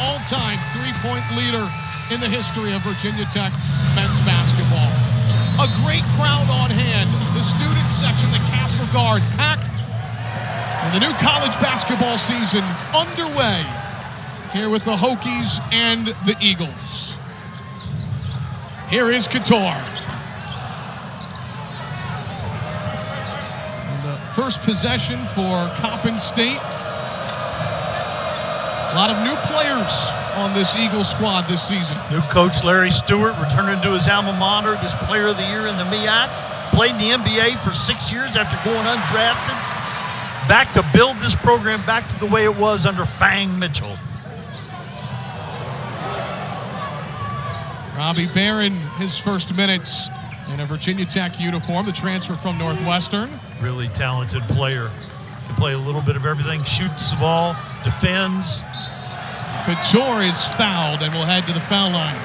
all-time three-point leader in the history of Virginia Tech men's basketball. A great crowd on hand. The student section, the Castle Guard, packed. And the new college basketball season underway here with the Hokies and the Eagles. Here is Catoor. First possession for Coppin State. A lot of new players on this Eagles squad this season. New coach Larry Stewart returning to his alma mater, this player of the year in the MEAC. Played in the NBA for 6 years after going undrafted. Back to build this program back to the way it was under Fang Mitchell. Robbie Barron, his first minutes in a Virginia Tech uniform, the transfer from Northwestern. Really talented player. Can play a little bit of everything, shoots the ball, defends. Catoor is fouled and will head to the foul line.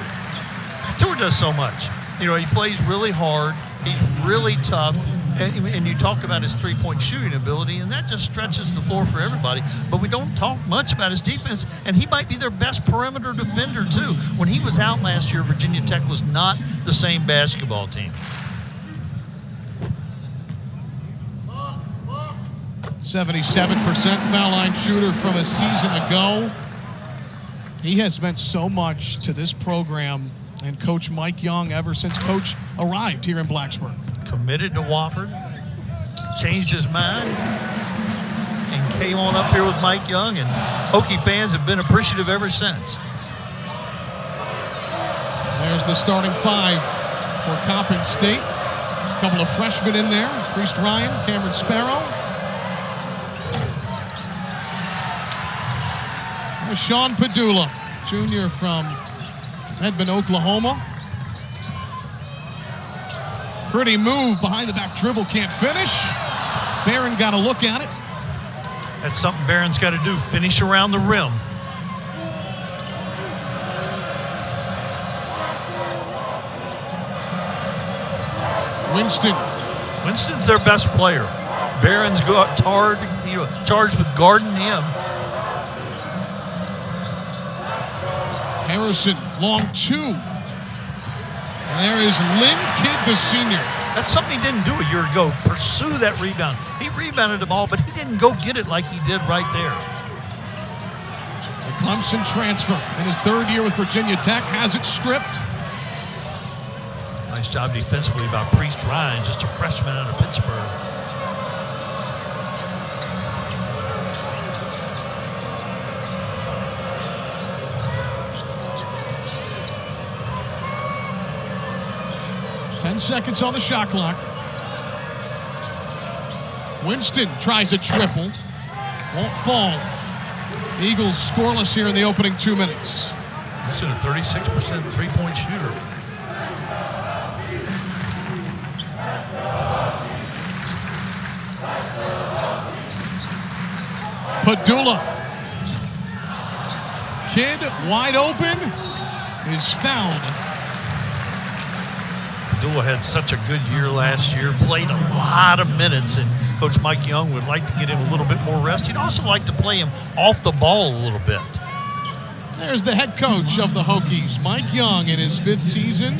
Catoor does so much. You know, he plays really hard. He's really tough. And you talk about his three-point shooting ability, and that just stretches the floor for everybody. But we don't talk much about his defense, and he might be their best perimeter defender, too. When he was out last year, Virginia Tech was not the same basketball team. 77% foul line shooter from a season ago. He has meant so much to this program and Coach Mike Young ever since Coach arrived here in Blacksburg. Committed to Wofford, changed his mind, and came on up here with Mike Young, and Hokie fans have been appreciative ever since. There's the starting five for Coppin State. A couple of freshmen in there, Priest Ryan, Cameron Sparrow. There's Sam Pedulla, junior from Edmond, Oklahoma. Pretty move behind the back dribble, can't finish. Barron got a look at it. That's something Barron's got to do, finish around the rim. Winston's their best player. Barron's charged with guarding him. Harrison, long two. And there is Lynn Kidd, the senior. That's something he didn't do a year ago. Pursue that rebound. He rebounded the ball, but he didn't go get it like he did right there. The Clemson transfer in his third year with Virginia Tech has it stripped. Nice job defensively by Priest Ryan, just a freshman out of Pittsburgh. Seconds on the shot clock. Winston tries a triple. Won't fall. The Eagles scoreless here in the opening 2 minutes. Winston, a 36% three-point shooter. Pedulla. Kidd wide open is fouled. Pedulla had such a good year last year, played a lot of minutes, and Coach Mike Young would like to get him a little bit more rest. He'd also like to play him off the ball a little bit. There's the head coach of the Hokies, Mike Young, in his 5th season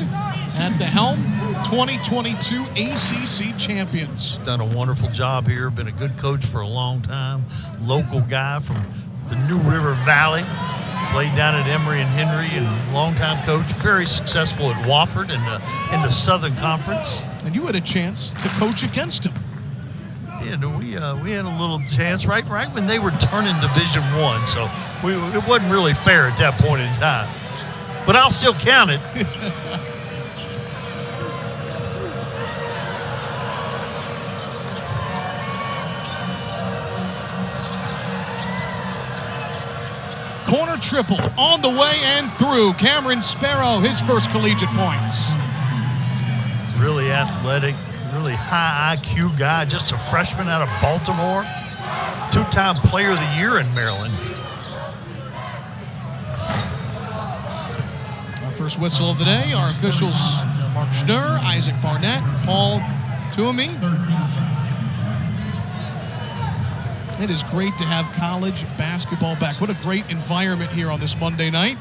at the helm, 2022 ACC champions. He's done a wonderful job here, been a good coach for a long time, local guy from the New River Valley. Played down at Emory and Henry, and longtime coach, very successful at Wofford in the Southern Conference. And you had a chance to coach against him. Yeah, we had a little chance right when they were turning Division I, so it wasn't really fair at that point in time. But I'll still count it. Corner triple on the way and through. Cameron Sparrow, his first collegiate points. Really athletic, really high IQ guy, just a freshman out of Baltimore. 2-time player of the year in Maryland. Our first whistle of the day, our officials, Mark Schnurr, Isaac Barnett, Paul Tuomi. It is great to have college basketball back. What a great environment here on this Monday night.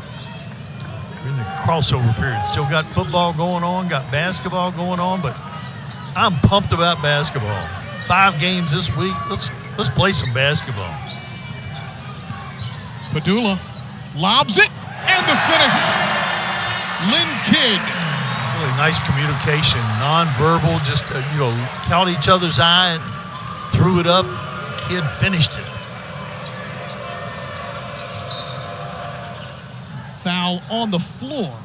We're in the crossover period. Still got football going on, got basketball going on, but I'm pumped about basketball. 5 games this week. Let's play some basketball. Pedulla lobs it, and the finish. Lynn Kidd. Really nice communication, non-verbal, just caught each other's eye and threw it up. Kidd finished it. Foul on the floor.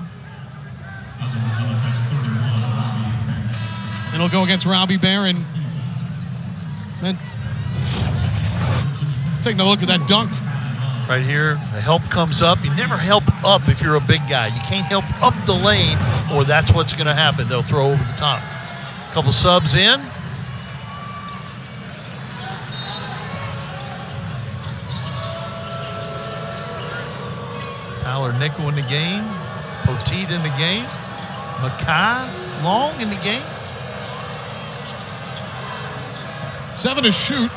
It'll go against Robbie Barron. Then taking a look at that dunk. Right here, the help comes up. You never help up if you're a big guy. You can't help up the lane, or that's what's going to happen. They'll throw over the top. A couple subs in. Tyler Nickel in the game. Poteet in the game. Mackay Long in the game. 7 to shoot.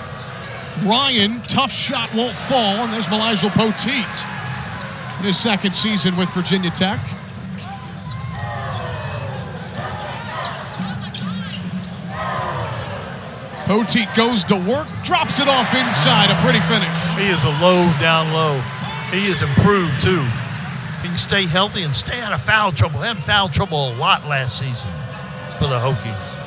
Ryan, tough shot, won't fall, and there's Malijal Poteet in his 2nd season with Virginia Tech. Poteet goes to work, drops it off inside, a pretty finish. He is a low down low. He is improved too. He can stay healthy and stay out of foul trouble. Had foul trouble a lot last season for the Hokies.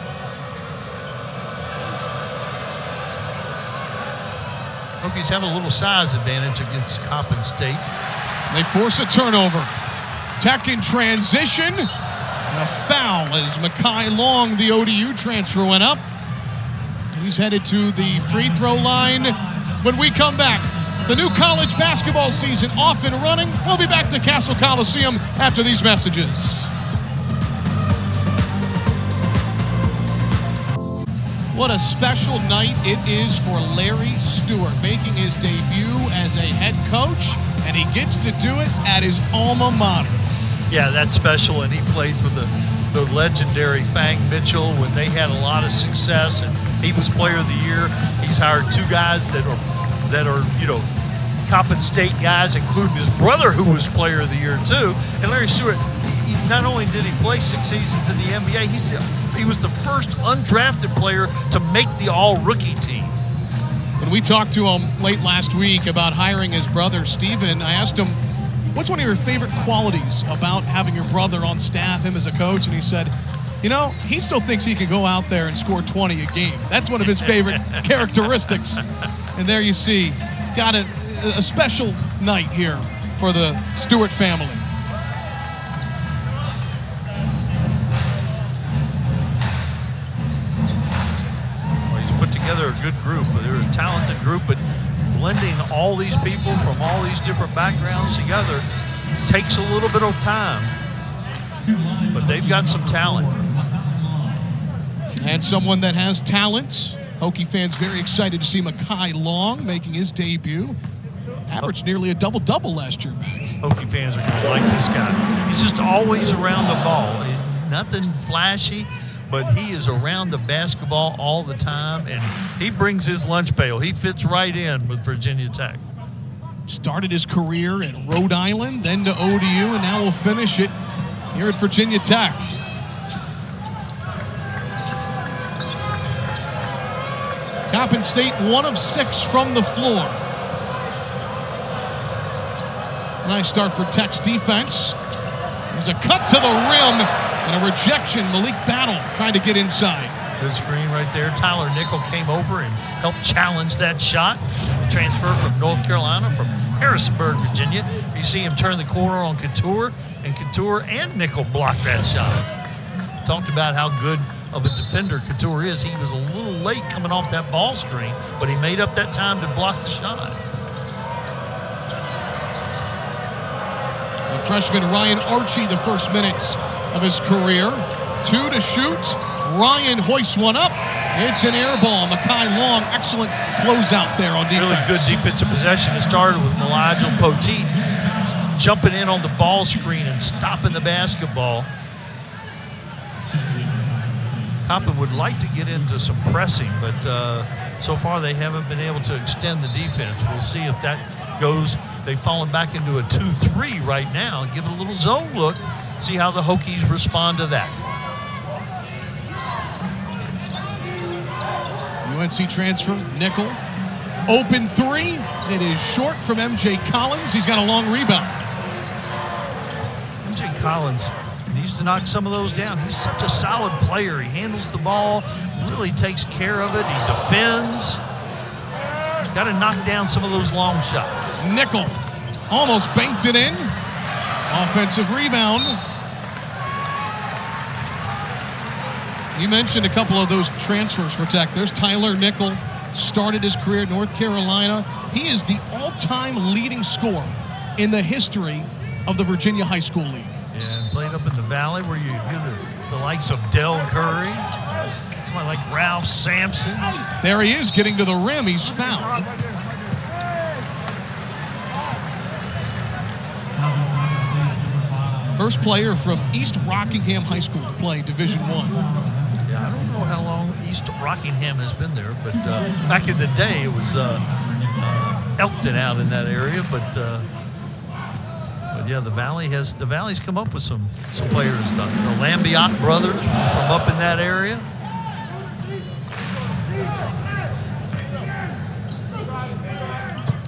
Hokies have a little size advantage against Coppin State. They force a turnover. Tech in transition. And a foul as Mackay Long, the ODU transfer, went up. He's headed to the free throw line. When we come back, the new college basketball season off and running. We'll be back to Castle Coliseum after these messages. What a special night it is for Larry Stewart, making his debut as a head coach, and he gets to do it at his alma mater. Yeah, that's special, and he played for the legendary Fang Mitchell when they had a lot of success, and he was player of the year. He's hired 2 guys that are Coppin State guys, including his brother, who was player of the year too. And Larry Stewart, not only did he play 6 seasons in the NBA, he was the first undrafted player to make the all-rookie team. When we talked to him late last week about hiring his brother, Steven, I asked him, what's one of your favorite qualities about having your brother on staff, him as a coach? And he said, he still thinks he can go out there and score 20 a game. That's one of his favorite characteristics. And there you see, got a special night here for the Stewart family. Put together a good group. They're a talented group, but blending all these people from all these different backgrounds together takes a little bit of time. But they've got some talent. And someone that has talent. Hokie fans very excited to see Mackay Long making his debut. Averaged nearly a double-double last year back. Hokie fans are going to like this guy. He's just always around the ball. Nothing flashy, but he is around the basketball all the time, and he brings his lunch pail. He fits right in with Virginia Tech. Started his career at Rhode Island, then to ODU, and now will finish it here at Virginia Tech. Coppin State 1 of 6 from the floor. Nice start for Tech's defense. There's a cut to the rim and a rejection. Malik Battle trying to get inside. Good screen right there. Tyler Nickel came over and helped challenge that shot. The transfer from North Carolina, from Harrisonburg, Virginia. You see him turn the corner on Catoor, and Catoor and Nickel blocked that shot. Talked about how good of a defender Catoor is. He was a little late coming off that ball screen, but he made up that time to block the shot. The freshman Ryan Archie, the first minutes of his career. 2 to shoot. Ryan hoists one up. It's an air ball. Mackay Long, excellent closeout there on defense. Really good defensive possession. It started with Malijal Poteet jumping in on the ball screen and stopping the basketball. Coppin would like to get into some pressing, but so far they haven't been able to extend the defense. We'll see if that goes. They've fallen back into a 2-3 right now. Give it a little zone look. See how the Hokies respond to that. UNC transfer, Nickel. Open three. It is short from MJ Collins. He's got a long rebound. MJ Collins needs to knock some of those down. He's such a solid player. He handles the ball, really takes care of it. He defends. Got to knock down some of those long shots. Nickel almost banked it in. Offensive rebound. You mentioned a couple of those transfers for Tech. There's Tyler Nickel, started his career at North Carolina. He is the all-time leading scorer in the history of the Virginia High School League. Yeah, and played up in the Valley where you hear the likes of Del Curry, somebody like Ralph Sampson. There he is getting to the rim. He's fouled. First player from East Rockingham High School to play Division I. Yeah, I don't know how long East Rockingham has been there, but back in the day it was Elkton out in that area. But yeah, the Valley's come up with some players. The Lambiot brothers from up in that area.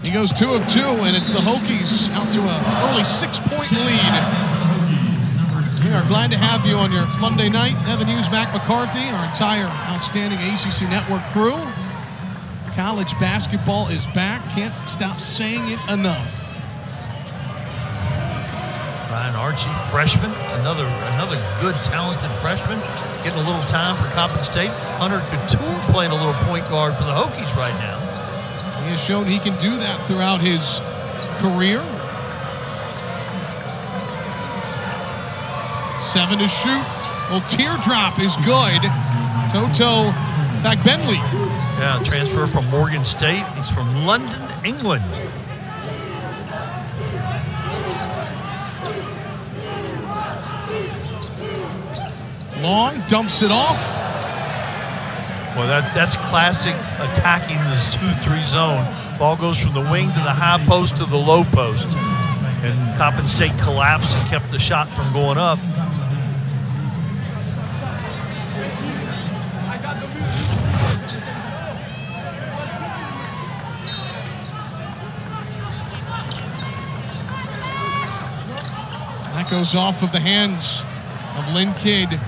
He goes 2 of 2, and it's the Hokies out to an early 6-point lead. We are glad to have you on your Monday night. Evan Hughes, Mac McCarthy, our entire outstanding ACC Network crew. College basketball is back. Can't stop saying it enough. Ryan Archie, freshman, another good, talented freshman, getting a little time for Coppin State. Hunter Catoor playing a little point guard for the Hokies right now. He has shown he can do that throughout his career. 7 to shoot. Well, teardrop is good. Toto Bagbenley. Yeah, transfer from Morgan State. He's from London, England. Long, dumps it off. Well, that's classic attacking this 2-3 zone. Ball goes from the wing to the high post to the low post. And Coppin State collapsed and kept the shot from going up. That goes off of the hands of Lynn Kidd.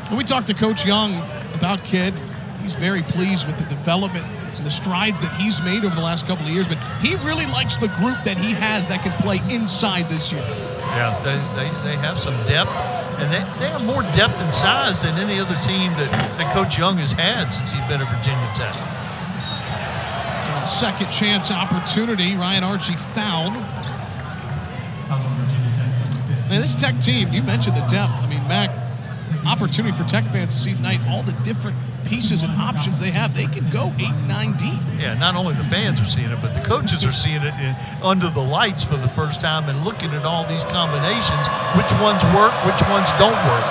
And we talked to Coach Young about Kidd. He's very pleased with the development and the strides that he's made over the last couple of years, but he really likes the group that he has that can play inside this year. Yeah, they have some depth, and they have more depth and size than any other team that Coach Young has had since he's been at Virginia Tech. Second chance opportunity. Ryan Archie fouled. Man, this Tech team, you mentioned the depth. I mean, Mac, opportunity for Tech fans to see tonight all the different pieces and options they have. They can go 8, 9 deep. Yeah, not only the fans are seeing it, but the coaches are seeing it under the lights for the first time and looking at all these combinations, which ones work, which ones don't work.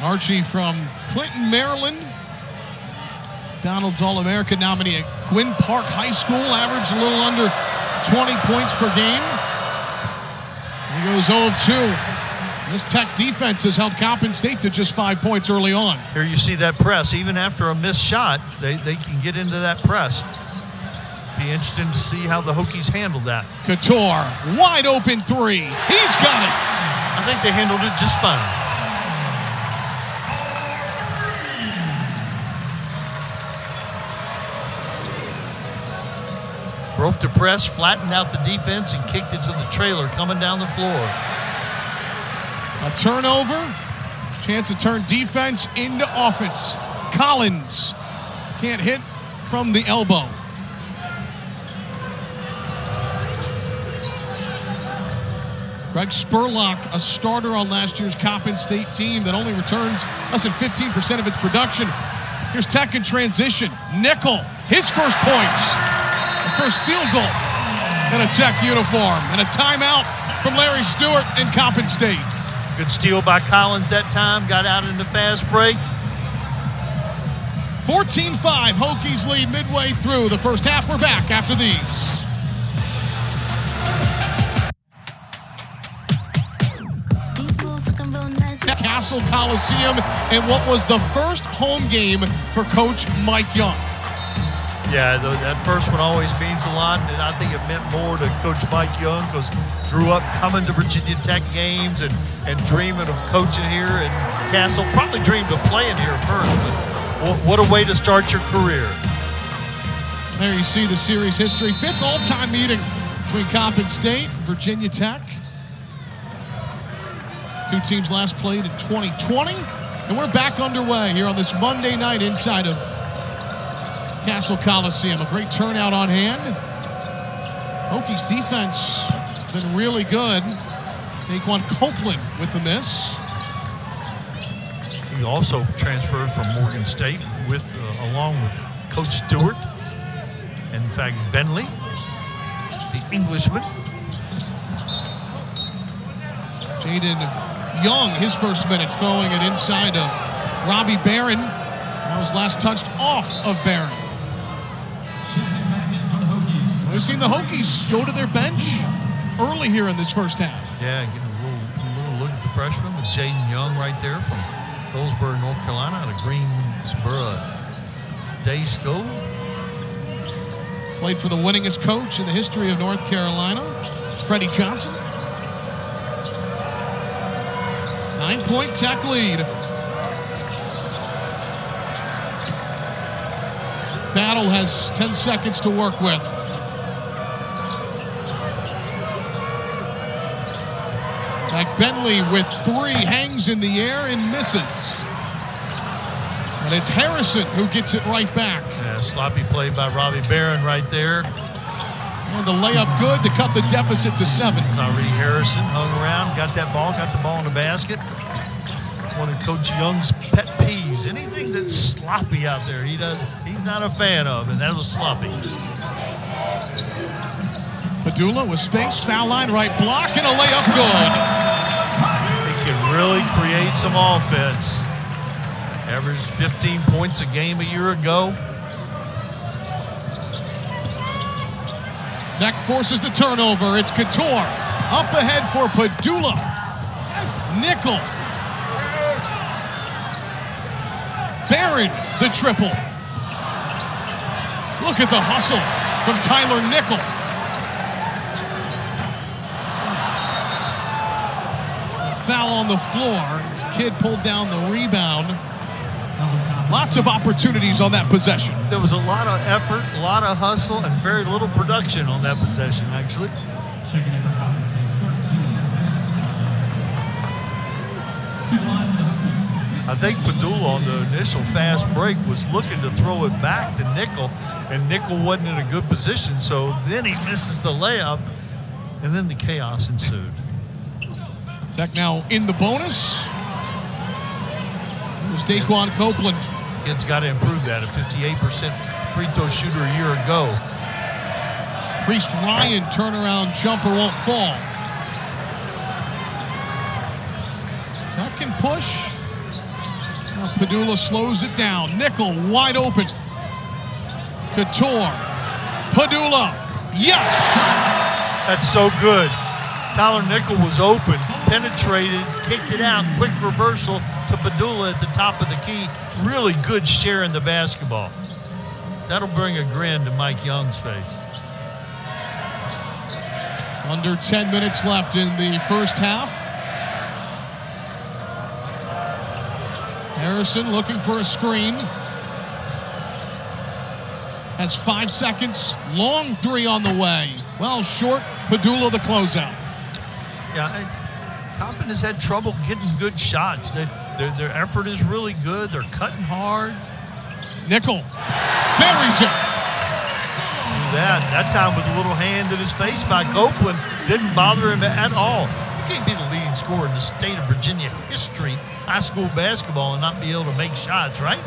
Archie from Clinton, Maryland. Donald's All-American nominee at Gwynn Park High School, averaged a little under 20 points per game. He goes 0 of 2. This Tech defense has held Coppin State to just 5 points early on. Here you see that press. Even after a missed shot, they can get into that press. Be interesting to see how the Hokies handle that. Catoor, wide open three. He's got it. I think they handled it just fine. Broke the press, flattened out the defense, and kicked it to the trailer coming down the floor. A turnover. Chance to turn defense into offense. Collins can't hit from the elbow. Greg Spurlock, a starter on last year's Coppin State team that only returns less than 15% of its production. Here's Tech in transition. Nickel, his first points. First field goal in a Tech uniform, and a timeout from Larry Stewart in Coppin State. Good steal by Collins that time. Got out in the fast break. 14-5, Hokies lead midway through the first half. We're back after these. Castle Coliseum in what was the first home game for Coach Mike Young. Yeah, that first one always means a lot, and I think it meant more to Coach Mike Young because grew up coming to Virginia Tech games and dreaming of coaching here, and Castle probably dreamed of playing here first, but what a way to start your career. There you see the series history. 5th all-time meeting between Coppin State and Virginia Tech. Two teams last played in 2020, and we're back underway here on this Monday night inside of Castle Coliseum. A great turnout on hand. Hokies defense has been really good. Daquan Copeland with the miss. He also transferred from Morgan State along with Coach Stewart. In fact, Bentley, the Englishman. Jaden Young, his first minutes, throwing it inside of Robbie Barron. That was last touched off of Barron. We've seen the Hokies go to their bench early here in this first half. Yeah, getting a little look at the freshman with Jaden Young right there from Goldsboro, North Carolina, out of Greensboro Day School. Played for the winningest coach in the history of North Carolina, Freddie Johnson. 9-point Tech lead. Battle has 10 seconds to work with. Like Bentley with 3, hangs in the air and misses. And it's Harrison who gets it right back. Yeah, sloppy play by Robbie Barron right there. And the layup good to cut the deficit to 7. Tyree Harrison hung around, got the ball in the basket. One of Coach Young's pet peeves. Anything that's sloppy out there, he's not a fan of, and that was sloppy. Pedulla with space, foul line, right block, and a layup good. He can really create some offense. Averaged 15 points a game a year ago. Tech forces the turnover. It's Catoor up ahead for Pedulla. Nickel. Barron, the triple. Look at the hustle from Tyler Nickel. Foul on the floor. This kid pulled down the rebound. Lots of opportunities on that possession. There was a lot of effort, a lot of hustle, and very little production on that possession, actually. I think Pedulla on the initial fast break was looking to throw it back to Nickel, and Nickel wasn't in a good position, so then he misses the layup, and then the chaos ensued. Tech now in the bonus. There's Daquan Copeland. Kid's got to improve that. A 58% free throw shooter a year ago. Priest Ryan turnaround jumper won't fall. Tech can push. Now Pedulla slows it down. Nickel wide open. Catoor. Pedulla. Yes! That's so good. Tyler Nickel was open, penetrated, kicked it out, quick reversal to Pedulla at the top of the key. Really good share in the basketball. That'll bring a grin to Mike Young's face. Under 10 minutes left in the first half. Harrison looking for a screen. Has 5 seconds. Long 3 on the way. Well short. Pedulla the closeout. Yeah, Coppin has had trouble getting good shots. Their effort is really good. They're cutting hard. Nickel buries it. That time with a little hand in his face by Copeland didn't bother him at all. You can't be the leading scorer in the state of Virginia history, high school basketball, and not be able to make shots, right?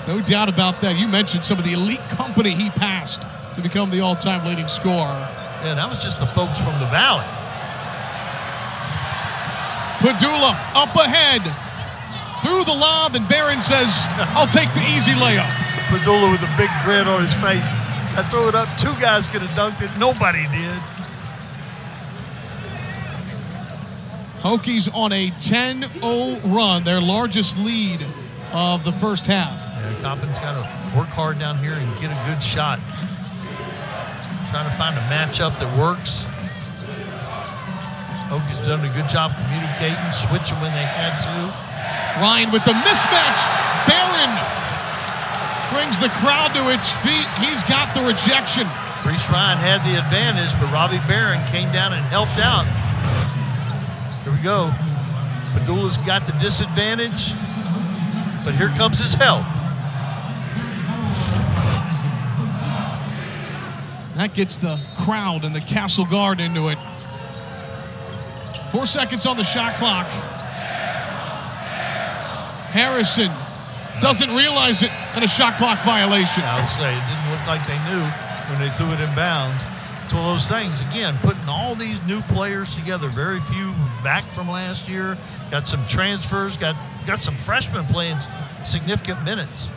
No doubt about that. You mentioned some of the elite company he passed to become the all-time leading scorer. Yeah, that was just the folks from the Valley. Pedulla up ahead. Through the lob, and Barron says, I'll take the easy layup. Pedulla with a big grin on his face. I throw it up. Two guys could have dunked it. Nobody did. Hokies on a 10-0 run, their largest lead of the first half. Yeah, Coppin's got to work hard down here and get a good shot. Trying to find a matchup that works. Hokies have done a good job communicating, switching when they had to. Ryan with the mismatch. Barron brings the crowd to its feet. He's got the rejection. Reese Ryan had the advantage, but Robbie Barron came down and helped out. Here we go. Pedulla's got the disadvantage, but here comes his help. That gets the crowd and the Castle Guard into it. 4 seconds on the shot clock. Harrison doesn't realize it, and a shot clock violation. I would say it didn't look like they knew when they threw it in bounds. It's one of those things, again, putting all these new players together, very few back from last year, got some transfers, got some freshmen playing significant minutes.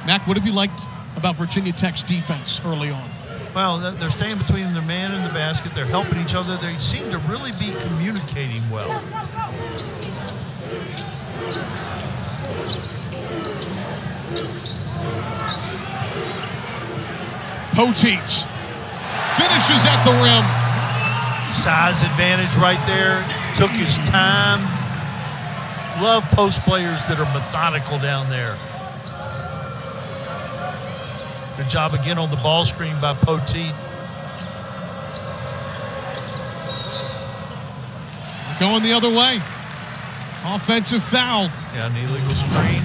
Mac, what have you liked about Virginia Tech's defense early on? Well, they're staying between the man and the basket. They're helping each other. They seem to really be communicating well. Poteet finishes at the rim. Size advantage right there. Took his time. Love post players that are methodical down there. Good job again on the ball screen by Poteet. Going the other way. Offensive foul. Yeah, an illegal screen.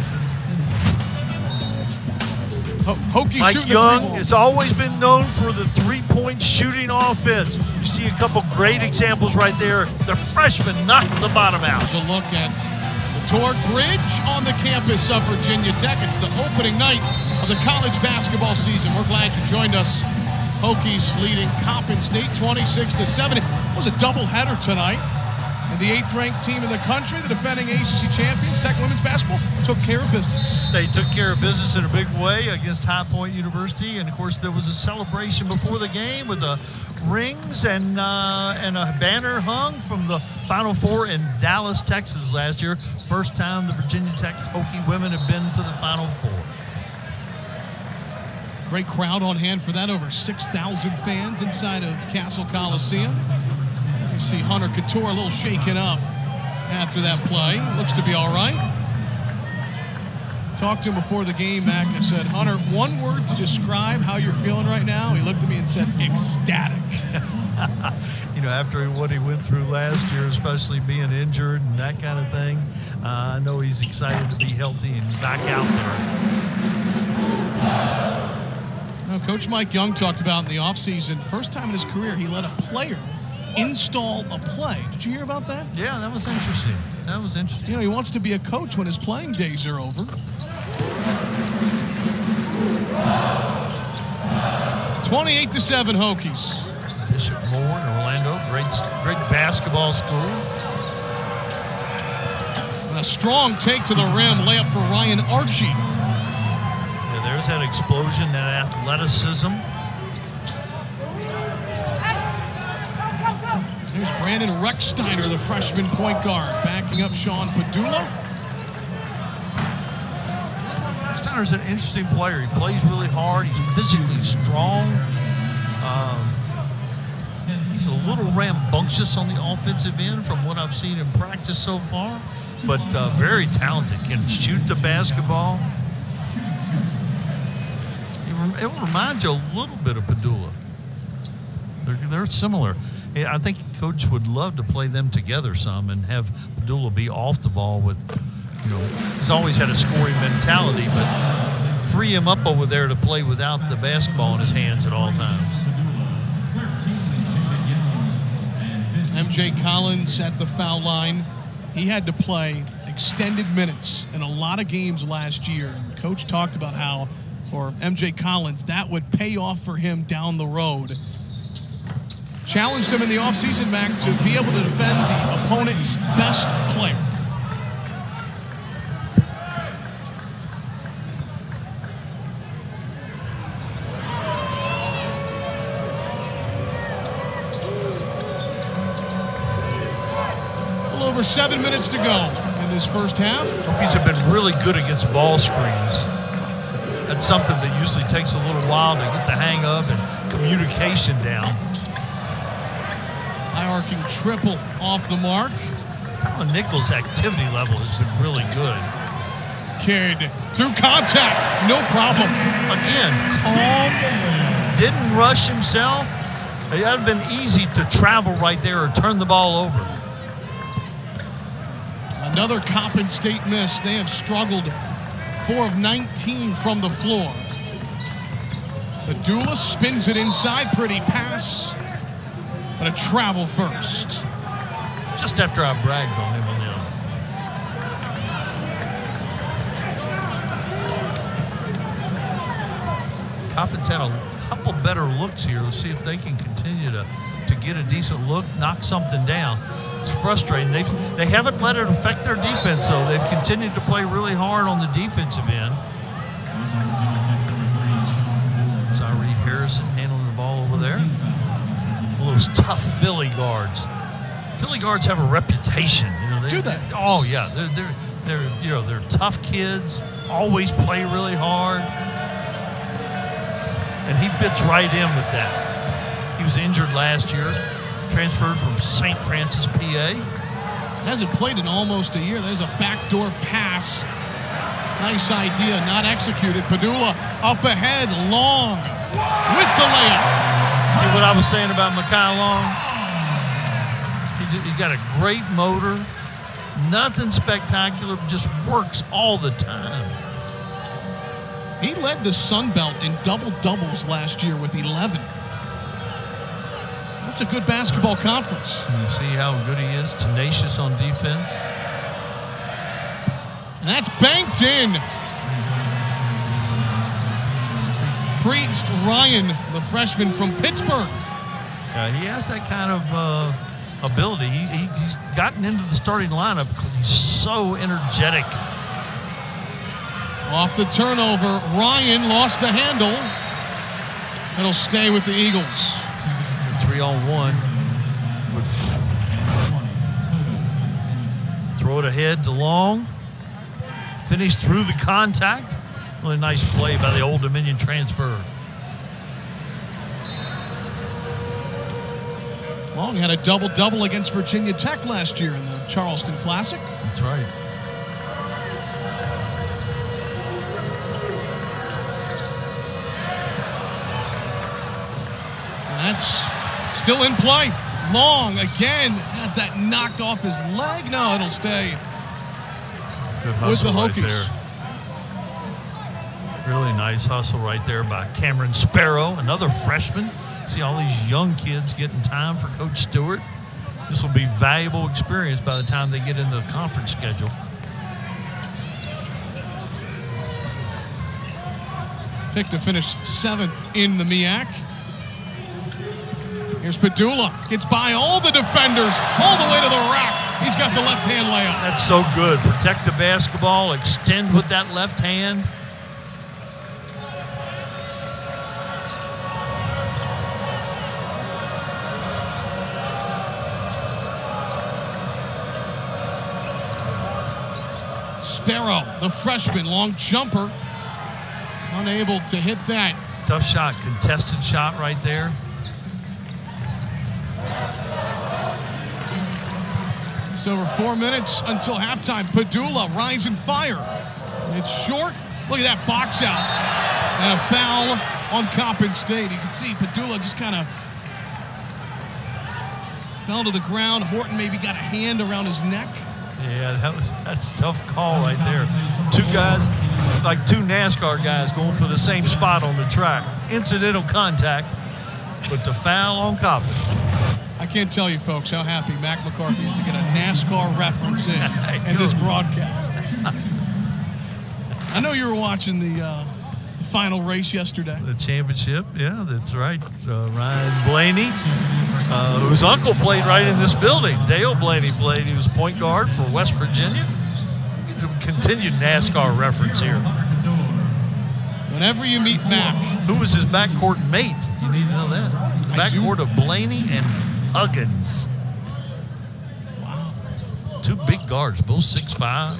Hokies Mike shooting Young has always been known for the three-point shooting offense. You see a couple great examples right there. The freshman knocked the bottom out. Here's a look at the Torque Bridge on the campus of Virginia Tech. It's the opening night of the college basketball season. We're glad you joined us. Hokies leading Coppin State 26-7. It was a doubleheader tonight. And the 8th-ranked team in the country, the defending ACC champions, Tech women's basketball, took care of business. They took care of business in a big way against High Point University. And, of course, there was a celebration before the game with rings and a banner hung from the Final Four in Dallas, Texas last year. First time the Virginia Tech Hokie women have been to the Final Four. Great crowd on hand for that. Over 6,000 fans inside of Castle Coliseum. You see Hunter Catoor a little shaken up after that play. Looks to be all right. Talked to him before the game, Mac. I said, Hunter, one word to describe how you're feeling right now. He looked at me and said, ecstatic. You know, after what he went through last year, especially being injured and that kind of thing, I know he's excited to be healthy and back out there. Now, Coach Mike Young talked about in the offseason, first time in his career, he let a player install a play. Did you hear about that? Yeah, that was interesting. That was interesting. You know, he wants to be a coach when his playing days are over. 28-7 Hokies. Bishop Moore in Orlando, great basketball school. And a strong take to the rim, layup for Ryan Archie. Yeah, there's that explosion, that athleticism. Here's Brandon Rechsteiner, the freshman point guard, backing up Sam Pedulla. Rechsteiner's an interesting player. He plays really hard. He's physically strong. He's a little rambunctious on the offensive end from what I've seen in practice so far, but very talented. Can shoot the basketball. It reminds you a little bit of Pedulla. They're similar. I think Coach would love to play them together some and have Pedulla be off the ball with, you know, he's always had a scoring mentality, but free him up over there to play without the basketball in his hands at all times. MJ Collins at the foul line. He had to play extended minutes in a lot of games last year. And Coach talked about how for MJ Collins, that would pay off for him down the road. challenged him in the offseason, Mac, to be able to defend the opponent's best player. Over 7 minutes to go in this first half. Hokies have been really good against ball screens. That's something that usually takes a little while to get the hang of and communication down. High arcing triple off the mark. Nickel's activity level has been really good. Kidd through contact, no problem. Again, calm, didn't rush himself. It had been easy to travel right there or turn the ball over. Another Coppin State miss. They have struggled 4 of 19 from the floor. Pedulla spins it inside. Pretty pass. But a travel first. Just after I bragged on him on the Coppin's had a couple better looks here. Let's see if they can continue to get a decent look, knock something down. It's frustrating. They haven't let it affect their defense, though. They've continued to play really hard on the defensive end. Tyree Harrison handling the ball over there. Those tough Philly guards. Philly guards have a reputation. Do they? Oh yeah, they're tough kids. Always play really hard, and he fits right in with that. He was injured last year. Transferred from St. Francis, PA. Hasn't played in almost a year. There's a backdoor pass. Nice idea, not executed. Pedulla up ahead, Long with the layup. See what I was saying about Mekhi Long? He got a great motor. Nothing spectacular, just works all the time. He led the Sun Belt in double-doubles last year with 11. That's a good basketball conference. And you see how good he is, tenacious on defense. And that's banked in. Priest Ryan, the freshman from Pittsburgh. Yeah, he has that kind of ability. He's gotten into the starting lineup because he's so energetic. Off the turnover, Ryan lost the handle. It'll stay with the Eagles. 3-on-1. Throw it ahead to Long. Finish through the contact. Really nice play by the Old Dominion transfer. Long had a double-double against Virginia Tech last year in the Charleston Classic. That's right. And that's still in play. Long again has that knocked off his leg. No, it'll stay. Good hustle with the Hokies. right there. Really nice hustle right there by Cameron Sparrow, another freshman. See all these young kids getting time for Coach Stewart. This will be valuable experience by the time they get into the conference schedule. Picked to finish 7th in the MEAC. Here's Pedulla. Gets by all the defenders, all the way to the rack. He's got the left-hand layup. That's so good. Protect the basketball, extend with that left hand. Sparrow, the freshman, long jumper. Unable to hit that. Tough shot, contested shot right there. It's over 4 minutes until halftime. Pedulla, rise and fire. It's short. Look at that box out. And a foul on Coppin State. You can see Pedulla just kind of fell to the ground. Horton maybe got a hand around his neck. Yeah, that's a tough call right there. Two guys, like two NASCAR guys going for the same spot on the track. Incidental contact, but the foul on Coppin. I can't tell you, folks, how happy Mac McCarthy is to get a NASCAR reference in this broadcast. I know you were watching the final race yesterday. The championship, yeah, that's right. Ryan Blaney, whose uncle played right in this building. Dale Blaney played. He was point guard for West Virginia. Continued NASCAR reference here. Whenever you meet Mac. Who was his backcourt mate? You need to know that. The backcourt of Blaney and Huggins. Wow. Two big guards, both 6'5".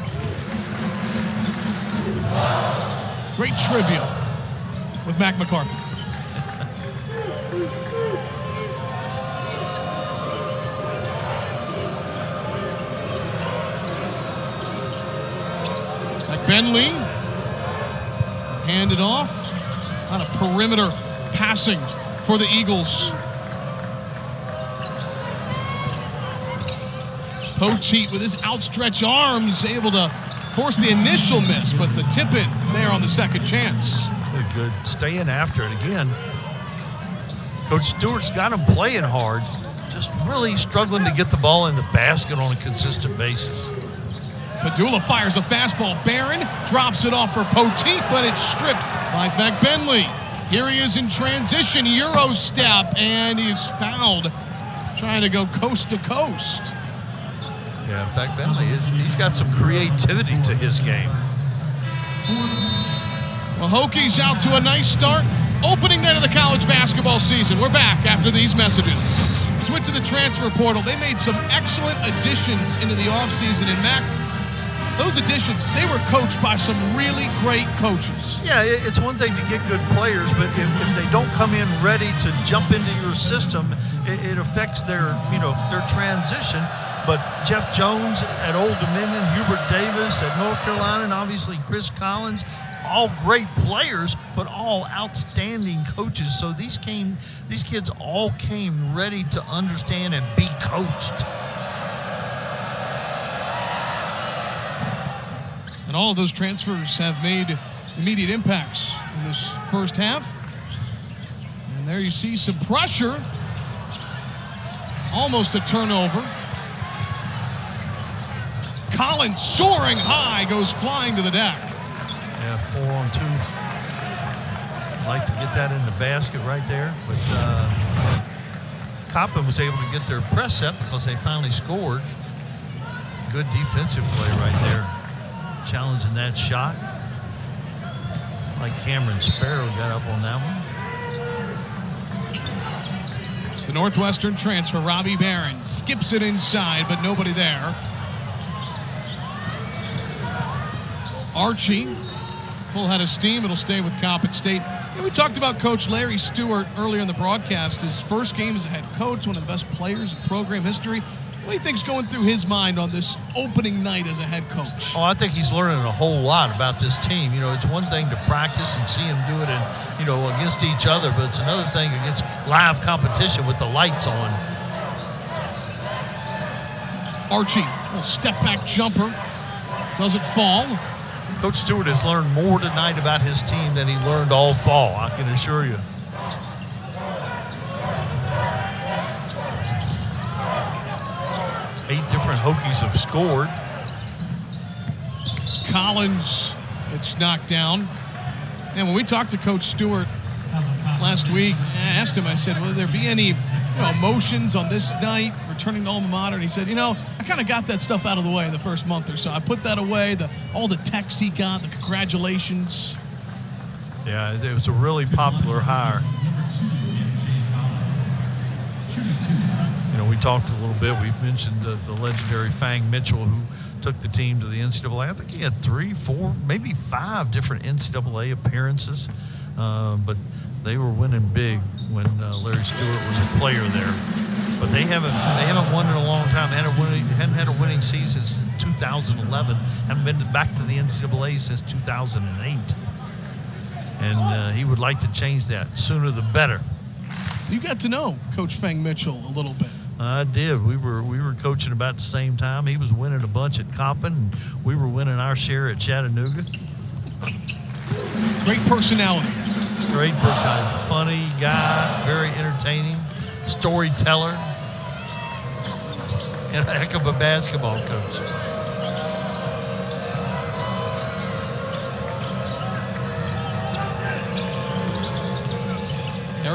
Great trivia with Mac McCarthy. Bentley handed off on a perimeter passing for the Eagles. Poteet with his outstretched arms able to force the initial miss, but the tip-in there on the second chance. Good. Staying after it again. Coach Stewart's got him playing hard, just really struggling to get the ball in the basket on a consistent basis. Pedulla fires a fastball. Barron drops it off for Poteet, but it's stripped by Fag Bentley. Here he is in transition, Euro step, and he's fouled, trying to go coast to coast. Yeah, Fag Bentley, he's got some creativity to his game. Well, Hokies out to a nice start. Opening night of the college basketball season. We're back after these messages. Switch to the transfer portal. They made some excellent additions into the offseason, and Mac, those additions, they were coached by some really great coaches. Yeah, it's one thing to get good players, but if they don't come in ready to jump into your system, it affects their transition. But Jeff Jones at Old Dominion, Hubert Davis at North Carolina, and obviously Chris Collins, all great players, but all outstanding coaches. So these kids all came ready to understand and be coached. And all of those transfers have made immediate impacts in this first half. And there you see some pressure. Almost a turnover. Collins soaring high, goes flying to the deck. Yeah, 4-on-2. Like to get that in the basket right there. But Coppin was able to get their press up because they finally scored. Good defensive play right there. Challenging that shot. Like Cameron Sparrow got up on that one. The Northwestern transfer, Robbie Barron, skips it inside, but nobody there. Archie, full head of steam. It'll stay with Coppin State. We talked about Coach Larry Stewart earlier in the broadcast. His first game as a head coach, one of the best players in program history. What do you think's going through his mind on this opening night as a head coach? Oh, I think he's learning a whole lot about this team. It's one thing to practice and see him do it against each other, but it's another thing against live competition with the lights on. Archie, a little step back jumper. Doesn't fall. Coach Stewart has learned more tonight about his team than he learned all fall, I can assure you. Different Hokies have scored. Collins, it's knocked down. And when we talked to Coach Stewart last week, I asked him, I said, will there be any emotions on this night, returning to alma mater? And he said, I kind of got that stuff out of the way in the first month or so. I put that away, all the texts he got, the congratulations. Yeah, it was a really popular hire. We talked a little bit. We've mentioned the legendary Fang Mitchell, who took the team to the NCAA. I think he had 3, 4, maybe 5 different NCAA appearances, but they were winning big when Larry Stewart was a player there. But they haven't won in a long time. Hadn't had a winning season since 2011. Haven't been back to the NCAA since 2008. And he would like to change that sooner the better. You got to know Coach Fang Mitchell a little bit. I did. We were coaching about the same time. He was winning a bunch at Coppin, and we were winning our share at Chattanooga. Great personality. Great personality. Funny guy, very entertaining, storyteller, and a heck of a basketball coach.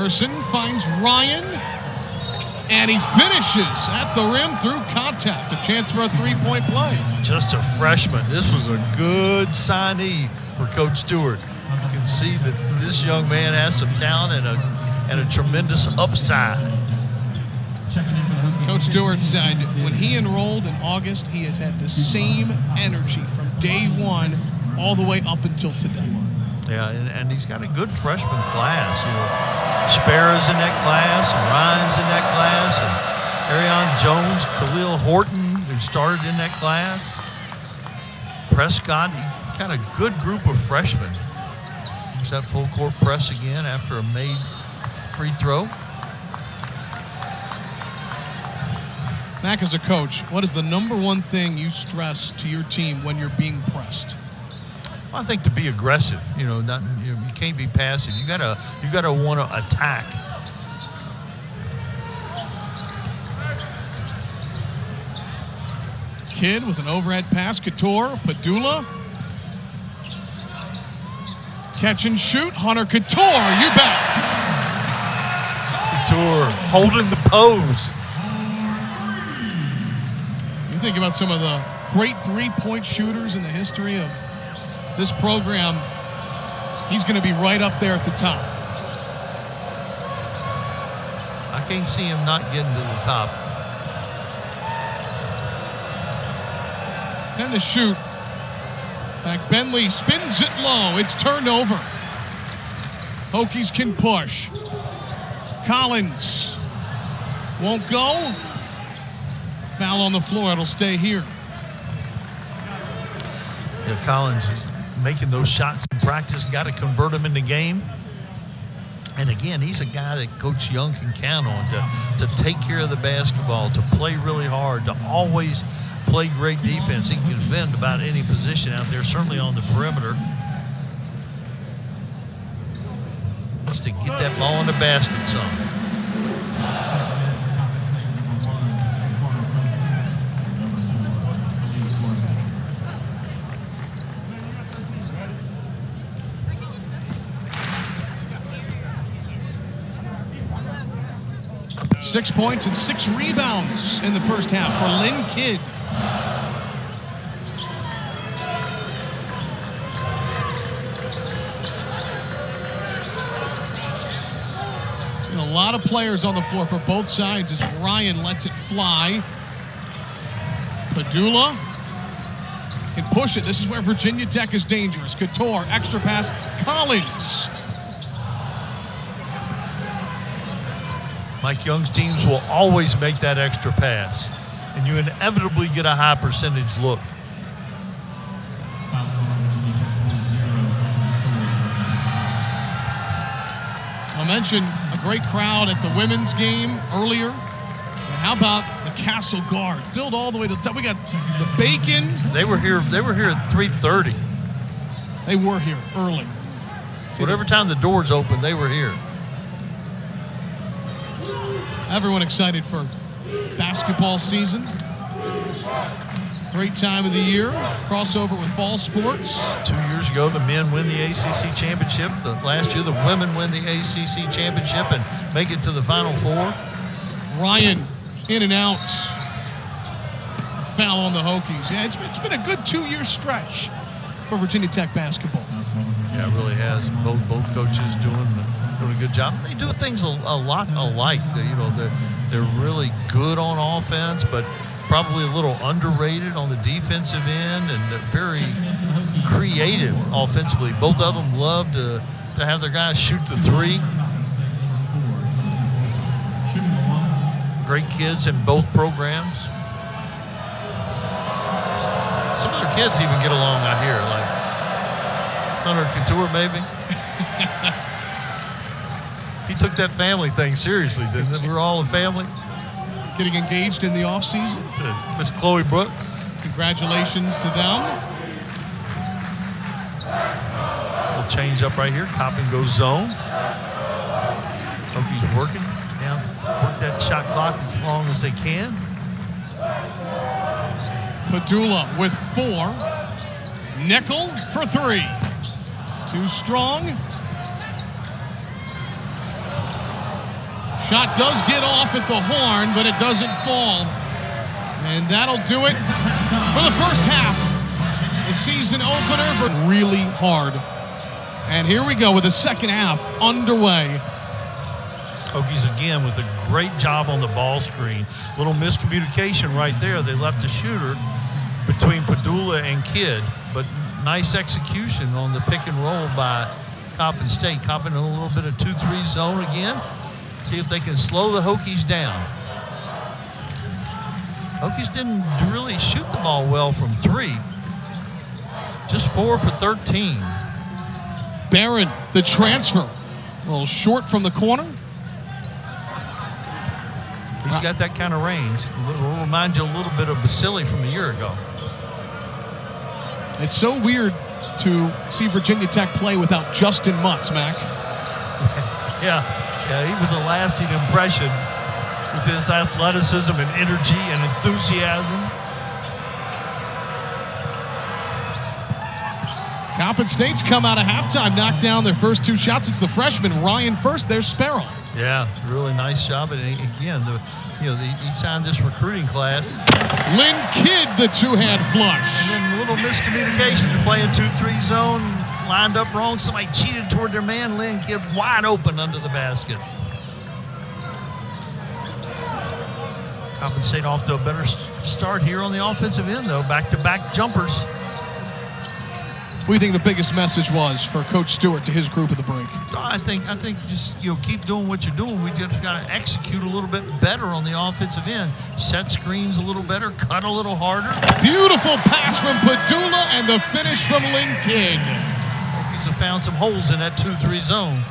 Anderson finds Ryan, and he finishes at the rim through contact. A chance for a three-point play. Just a freshman. This was a good signee for Coach Stewart. You can see that this young man has some talent and a tremendous upside. Coach Stewart said when he enrolled in August, he has had the same energy from day one all the way up until today. Yeah, and he's got a good freshman class. You know, Sparrow's in that class, and Ryan's in that class, and Arion Jones, Khalil Horton, who started in that class. Prescott, kind of good group of freshmen. There's that full court press again after a made free throw. Mac, as a coach, what is the number one thing you stress to your team when you're being pressed? I think to be aggressive. You can't be passive. You gotta want to attack. Kidd with an overhead pass. Catoor, Pedulla. Catch and shoot. Hunter Catoor, you bet. Catoor holding the pose. You think about some of the great three-point shooters in the history of this program, he's going to be right up there at the top. I can't see him not getting to the top. 10 to shoot. Back Bentley spins it low. It's turned over. Hokies can push. Collins won't go. Foul on the floor. It'll stay here. Yeah, Collins is making those shots in practice. Got to convert them in the game. And again, he's a guy that Coach Young can count on to take care of the basketball, to play really hard, to always play great defense. He can defend about any position out there, certainly on the perimeter. Just to get that ball in the basket some. 6 points and 6 rebounds in the first half for Lynn Kidd. A lot of players on the floor for both sides as Ryan lets it fly. Pedulla can push it. This is where Virginia Tech is dangerous. Catoor, extra pass. Collins. Mike Young's teams will always make that extra pass, and you inevitably get a high percentage look. I mentioned a great crowd at the women's game earlier. And how about the Castle Guard? Filled all the way to the top. We got the Bacon. They were here at 3:30. They were here early. Whatever time the doors open, they were here. Everyone excited for basketball season. Great time of the year. Crossover with fall sports. 2 years ago, the men win the ACC championship. Last year, the women win the ACC championship and make it to the Final Four. Ryan in and out. Foul on the Hokies. Yeah, it's been a good 2-year stretch for Virginia Tech basketball. Yeah, it really has. Both coaches doing a good job. They do things a lot alike. They're really good on offense, but probably a little underrated on the defensive end, and very creative offensively. Both of them love to have their guys shoot the three. Great kids in both programs. Some of their kids even get along out here, like Hunter Catoor maybe. He took that family thing seriously, didn't it? We're all a family. Getting engaged in the offseason. Miss Chloe Brooks. Congratulations to them. We'll change up right here. Coppin goes zone. Hokies working. Now work that shot clock as long as they can. Pedulla with 4. Nickel for 3. Too strong. Shot does get off at the horn, but it doesn't fall. And that'll do it for the first half. The season opener, but really hard. And here we go with the second half underway. Hokies again with a great job on the ball screen. Little miscommunication right there. They left a shooter between Pedulla and Kidd, but nice execution on the pick and roll by Coppin State. Coppin in a little bit of 2-3 zone again. See if they can slow the Hokies down. Hokies didn't really shoot the ball well from 3. Just 4 for 13. Barron, the transfer. A little short from the corner. He's got that kind of range. It'll remind you a little bit of Basili from a year ago. It's so weird to see Virginia Tech play without Justin Mutz, Max. Yeah, he was a lasting impression with his athleticism and energy and enthusiasm. Coppin State's come out of halftime, knocked down their first 2 shots. It's the freshman, Ryan first. There's Sparrow. Yeah, really nice job. And again, he signed this recruiting class. Lynn Kidd, the 2-hand flush. And then a little miscommunication. They're playing 2-3 zone, lined up wrong. Somebody cheated toward their man. Lynn Kidd wide open under the basket. Coppin State off to a better start here on the offensive end, though. Back-to-back jumpers. What do you think the biggest message was for Coach Stewart to his group at the break? I think just keep doing what you're doing. We just got to execute a little bit better on the offensive end. Set screens a little better, cut a little harder. Beautiful pass from Pedulla and the finish from Lynn Kidd. He's found some holes in that 2-3 zone.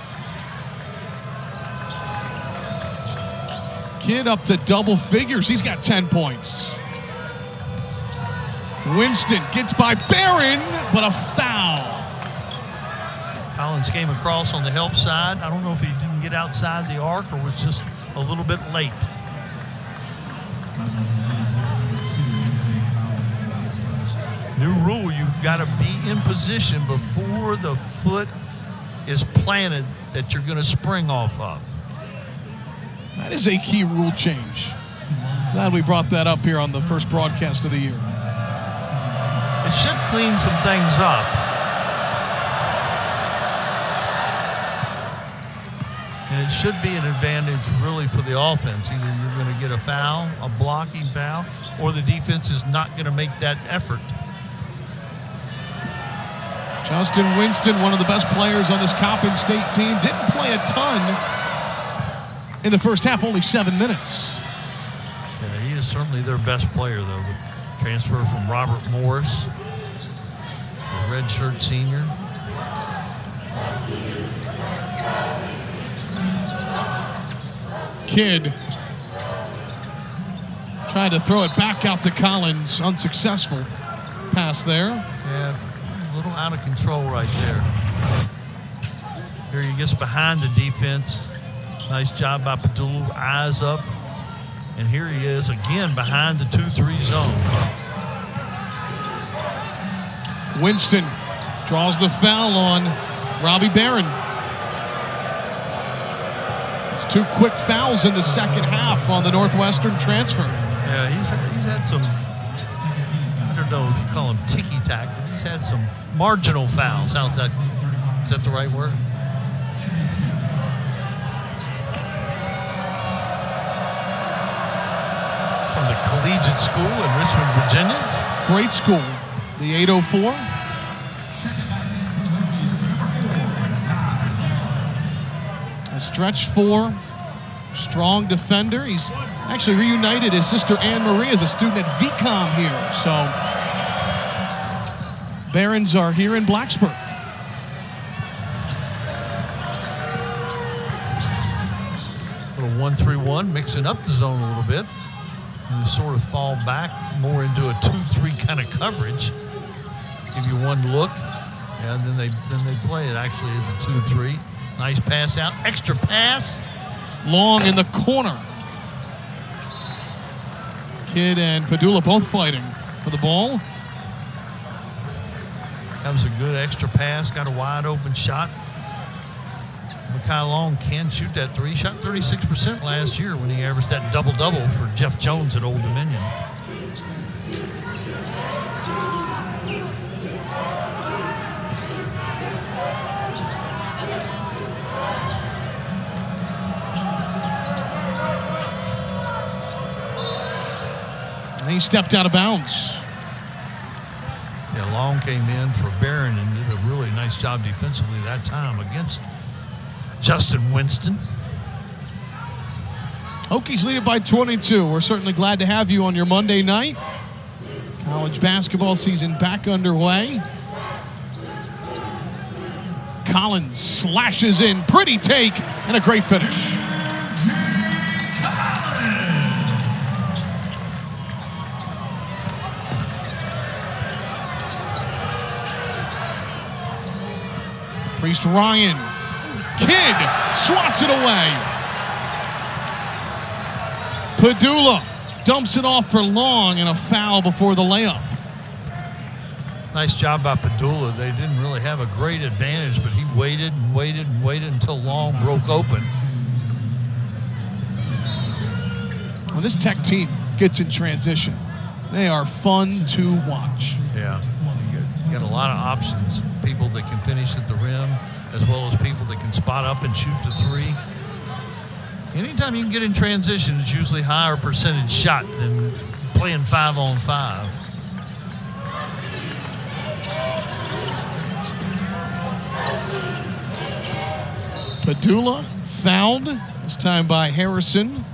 Kidd up to double figures. He's got 10 points. Winston gets by Barron, but a foul. Collins came across on the help side. I don't know if he didn't get outside the arc or was just a little bit late. New rule, you've got to be in position before the foot is planted that you're going to spring off of. That is a key rule change. Glad we brought that up here on the first broadcast of the year. It should clean some things up. And it should be an advantage really for the offense. Either you're going to get a foul, a blocking foul, or the defense is not going to make that effort. Justin Winston, one of the best players on this Coppin State team, didn't play a ton in the first half, only 7 minutes. Yeah, he is certainly their best player, though. The transfer from Robert Morris, a redshirt senior. Kidd trying to throw it back out to Collins. Unsuccessful pass there. Yeah, a little out of control right there. Here he gets behind the defense. Nice job by Pedulla, eyes up. And here he is again behind the 2-3 zone. Winston draws the foul on Robbie Barron. It's 2 quick fouls in the second half on the Northwestern transfer. Yeah, he's had some, I don't know if you call him ticky-tack, but he's had some marginal fouls. Is that the right word? From the collegiate school in Richmond, Virginia. Great school. The 804. A stretch 4. Strong defender. He's actually reunited his sister Anne Marie as a student at VCOM here. So Barons are here in Blacksburg. Little 1-3-1, mixing up the zone a little bit. And they sort of fall back more into a 2-3 kind of coverage. Give you one look, and then they play it actually as a 2-3. Nice pass out, extra pass. Long in the corner. Kidd and Pedulla both fighting for the ball. That was a good extra pass, got a wide open shot. Mekhi Long can shoot that three. He shot 36% last year when he averaged that double-double for Jeff Jones at Old Dominion. And he stepped out of bounds. Yeah, Long came in for Barron and did a really nice job defensively that time against Justin Winston. Hokies lead it by 22. We're certainly glad to have you on your Monday night. College basketball season back underway. Collins slashes in. Pretty take and a great finish. Priest Ryan. Kidd swats it away. Pedulla dumps it off for Long and a foul before the layup. Nice job by Pedulla. They didn't really have a great advantage, but he waited and waited and waited until Long broke open. When this Tech team gets in transition, they are fun to watch. Yeah, you got a lot of options. People that can finish at the rim, as well as people that can spot up and shoot the three. Anytime you can get in transition, it's usually higher percentage shot than playing 5-on-5. Pedulla fouled, this time by Harrison.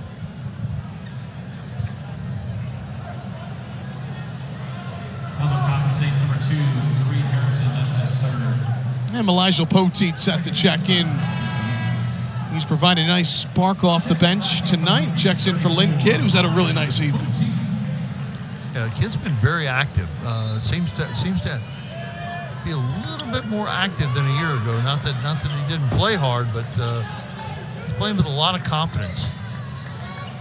Coppin State's number 2 is Reed Harrison. That's his third. And Elijah Poteet set to check in. He's provided a nice spark off the bench tonight. Checks in for Lynn Kidd, who's had a really nice evening. Yeah, Kidd's been very active. Seems to be a little bit more active than a year ago. Not that he didn't play hard, but he's playing with a lot of confidence.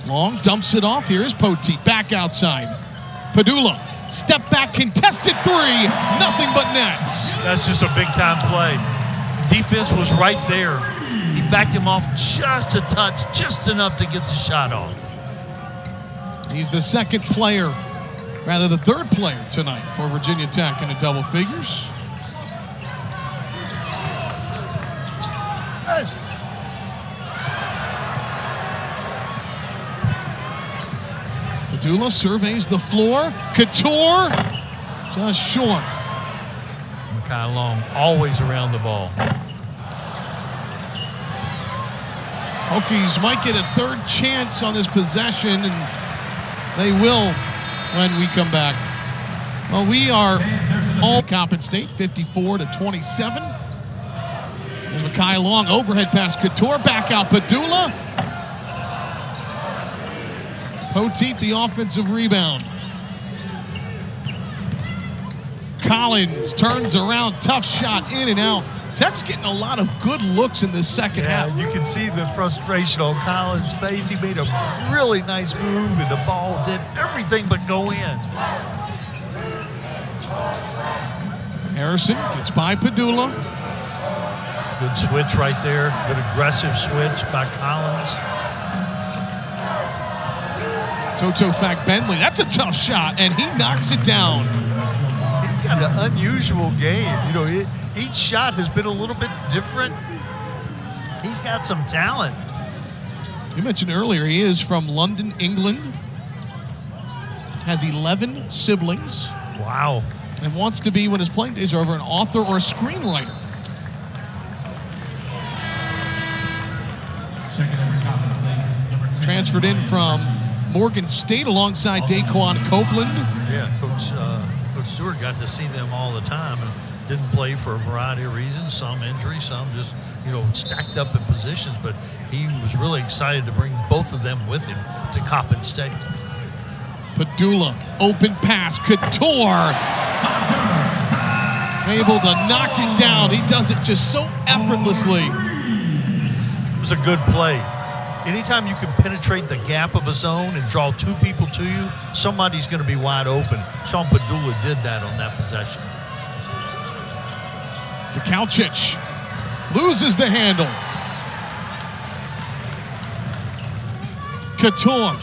Long dumps it off. Here is Poteet back outside. Pedulla, step back, contested three. Nothing but nets. That's just a big-time play. Defense was right there. He backed him off just a touch, just enough to get the shot off. He's the second player, rather the third player tonight for Virginia Tech in the double figures. Pedulla surveys the floor. Catoor, just short. Mekhi Long always around the ball. Hokies might get a third chance on this possession, and they will when we come back. Well, we are all Coppin State, 54-27. There's Mekhi Long, overhead pass. Catoor, back out. Pedulla. Poteet, the offensive rebound. Collins turns around, tough shot, in and out. Tech's getting a lot of good looks in this second half. You can see the frustration on Collins' face. He made a really nice move, and the ball did everything but go in. Harrison gets by Pedulla. Good switch right there. Good aggressive switch by Collins. Toto Fack Bentley, that's a tough shot, and he knocks it down. He's got an unusual game. You know, each shot has been a little bit different. He's got some talent. You mentioned earlier he is from London, England. Has 11 siblings. Wow. And wants to be, when his playing days are over, an author or a screenwriter. Transferred in from Morgan State alongside Daquan Copeland. Yeah, Coach Stewart got to see them all the time and didn't play for a variety of reasons, some injury, some just, stacked up in positions, but he was really excited to bring both of them with him to Coppin State. Pedulla, open pass, Catoor. Able to knock it down. He does it just so effortlessly. It was a good play. Anytime you can penetrate the gap of a zone and draw two people to you, somebody's going to be wide open. Sam Pedulla did that on that possession. Kaucic loses the handle. Catoor.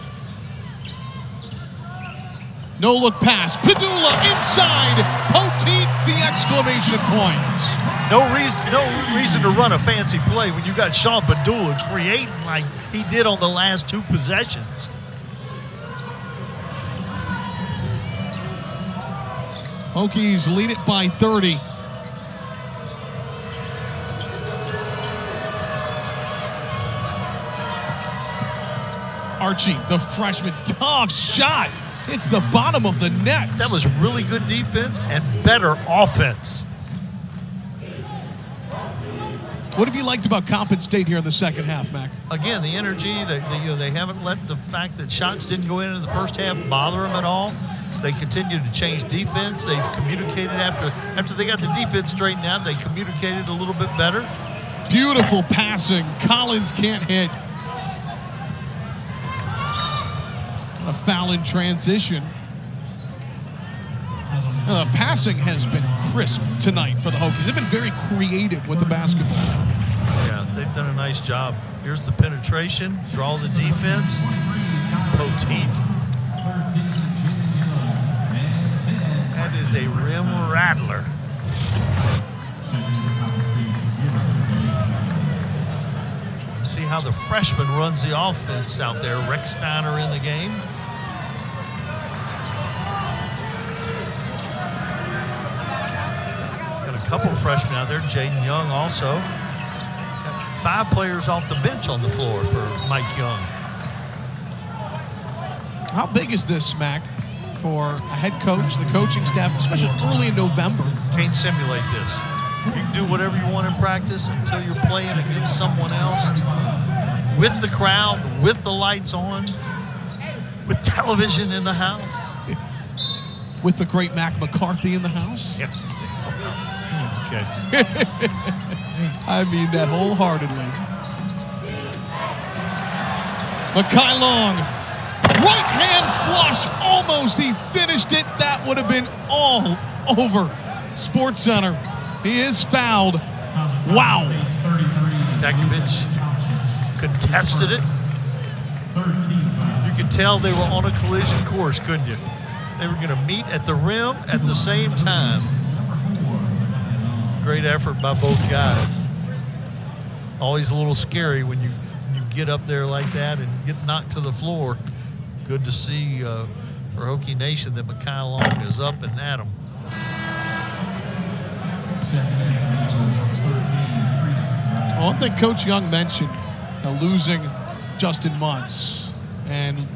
No look pass. Pedulla inside. Poteet the exclamation points. No reason to run a fancy play when you got Sam Pedulla creating like he did on the last two possessions. Hokies lead it by 30. Archie, the freshman, tough shot. It's the bottom of the net. That was really good defense and better offense. What have you liked about Coppin State here in the second half, Mac? Again, the energy. They haven't let the fact that shots didn't go in the first half bother them at all. They continue to change defense. They've communicated after they got the defense straightened out. They communicated a little bit better. Beautiful passing. Collins can't hit. A foul in transition. Passing has been crisp tonight for the Hokies. They've been very creative with the basketball. Yeah, they've done a nice job. Here's the penetration. Draw the defense. Poteet. That is a rim rattler. See how the freshman runs the offense out there. Rechsteiner in the game. Got a couple of freshmen out there. Jaden Young also. Got 5 players off the bench on the floor for Mike Young. How big is this, Mac, for a head coach, the coaching staff, especially early in November? Can't simulate this. You can do whatever you want in practice until you're playing against someone else. With the crowd, with the lights on, with television in the house. With the great Mac McCarthy in the house? Yeah. Okay. I mean that wholeheartedly. Makai Long, right hand flush, almost he finished it. That would have been all over Sports Center. He is fouled. Wow. Takovich contested it. You could tell they were on a collision course, couldn't you? They were going to meet at the rim at the same time. Great effort by both guys. Always a little scary when you get up there like that and get knocked to the floor. Good to see for Hokie Nation that Makai Long is up and at 'em. One thing Coach Young mentioned, losing Justin Muntz and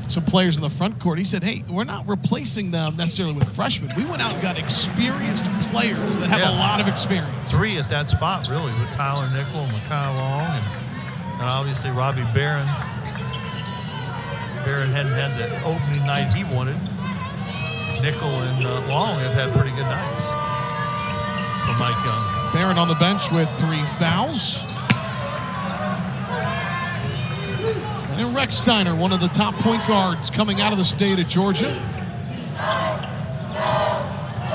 some players in the front court. He said, hey, we're not replacing them necessarily with freshmen. We went out and got experienced players that have a lot of experience. 3 at that spot, really, with Tyler Nickel and Makai Long and obviously Robbie Barron. Barron hadn't had the opening night he wanted. Nickel and Long have had pretty good nights for Mike Young. Barron on the bench with 3 fouls. And Rechsteiner, one of the top point guards coming out of the state of Georgia.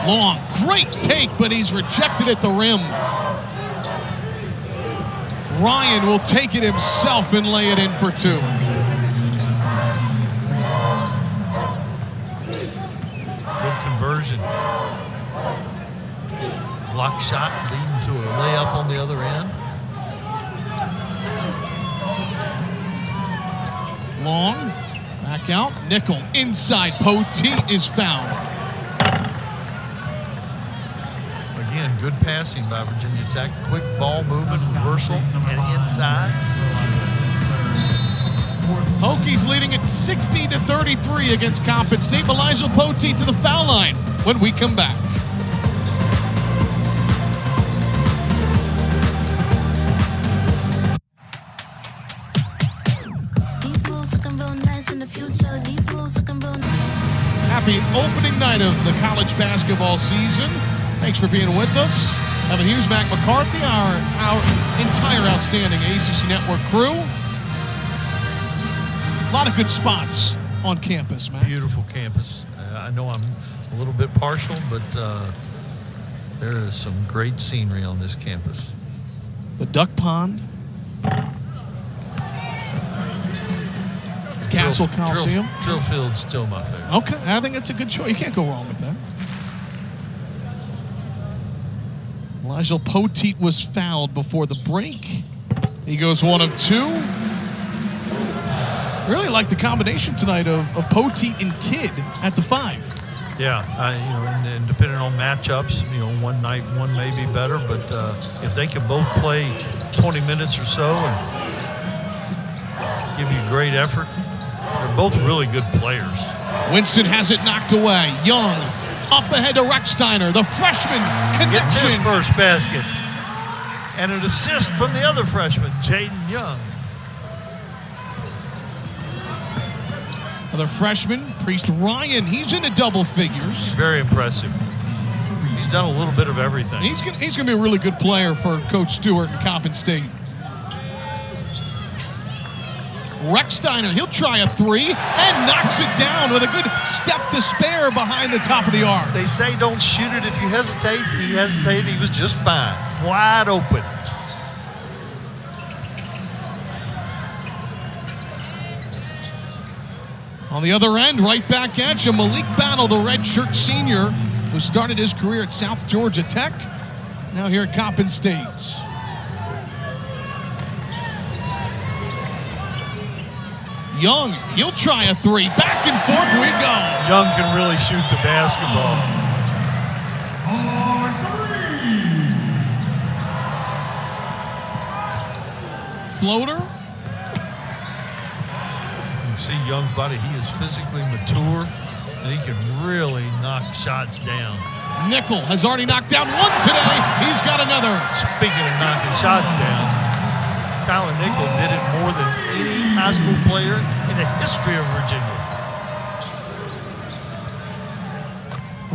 Long, great take, but he's rejected at the rim. Ryan will take it himself and lay it in for 2. Good conversion. Block shot leading to a layup on the other end. Long, back out. Nickel inside. Poteet is fouled. Again, good passing by Virginia Tech. Quick ball movement, reversal, and inside. Hokies leading at 60-33 against Coppin State. Elijah Poteet to the foul line when we come back. Happy opening night of the college basketball season. Thanks for being with us. Evan Hughes, Mac McCarthy, our entire outstanding ACC Network crew. A lot of good spots on campus, Mac. Beautiful campus. I know I'm a little bit partial, but there is some great scenery on this campus. The duck pond. Cassell Coliseum. Drill Field's still my favorite. Okay, I think it's a good choice. You can't go wrong with that. Elijah Poteet was fouled before the break. He goes 1 of 2. Really like the combination tonight of Poteet and Kidd at the 5. Yeah, and depending on matchups, one night one may be better, but if they can both play 20 minutes or so and give you great effort, they're both really good players. Winston has it knocked away. Young up ahead to Rechsteiner, the freshman Gets connection. his first basket. And an assist from the other freshman, Jaden Young. Another freshman, Priest Ryan, he's into double figures. Very impressive. He's done a little bit of everything. He's going to be a really good player for Coach Stewart and Coppin State. Rechsteiner, he'll try a 3 and knocks it down with a good step to spare behind the top of the arc. They say don't shoot it if you hesitate. He hesitated. He was just fine. Wide open. On the other end, right back at you, Malik Battle, the redshirt senior who started his career at South Georgia Tech, now here at Coppin State. Young, he'll try a 3. Back and forth we go. Young can really shoot the basketball. Floater. You see Young's body. He is physically mature, and he can really knock shots down. Nickel has already knocked down 1 today. He's got another. Speaking of knocking shots down, Tyler Nickel did it more than any high school player in the history of Virginia.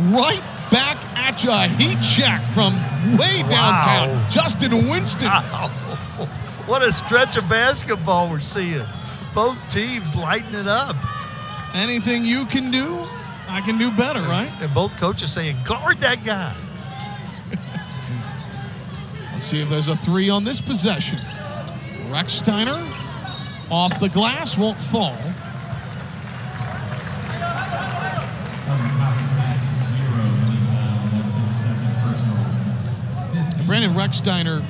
Right back at you. A heat check from way downtown. Wow. Justin Winston. Wow. What a stretch of basketball we're seeing. Both teams lighting it up. Anything you can do, I can do better, right? And both coaches saying, guard that guy. Let's see if there's a 3 on this possession. Rechsteiner off the glass, won't fall. Brandon Rechsteiner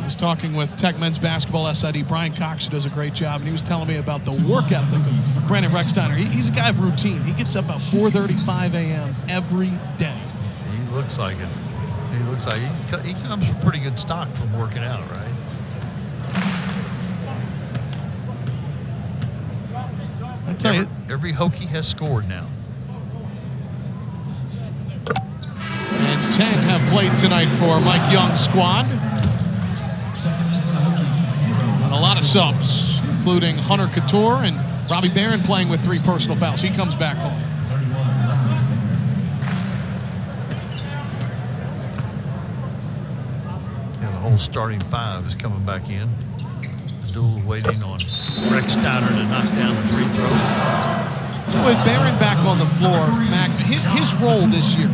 was talking with Tech men's basketball SID Brian Cox, who does a great job, and he was telling me about the work ethic of Brandon Rechsteiner. He's a guy of routine. He gets up at 4:35 a.m. every day. He looks like it. He looks like he comes from pretty good stock from working out, right? I tell you, Every Hokie has scored now. and 10 have played tonight for Mike Young's squad. And a lot of subs, including Hunter Catoor and Robbie Barron playing with 3 personal fouls. He comes back home. Yeah, the whole starting 5 is coming back in. Pedulla waiting on Rechsteiner to knock down the free throw. With Barron back on the floor, Mac, his role this year,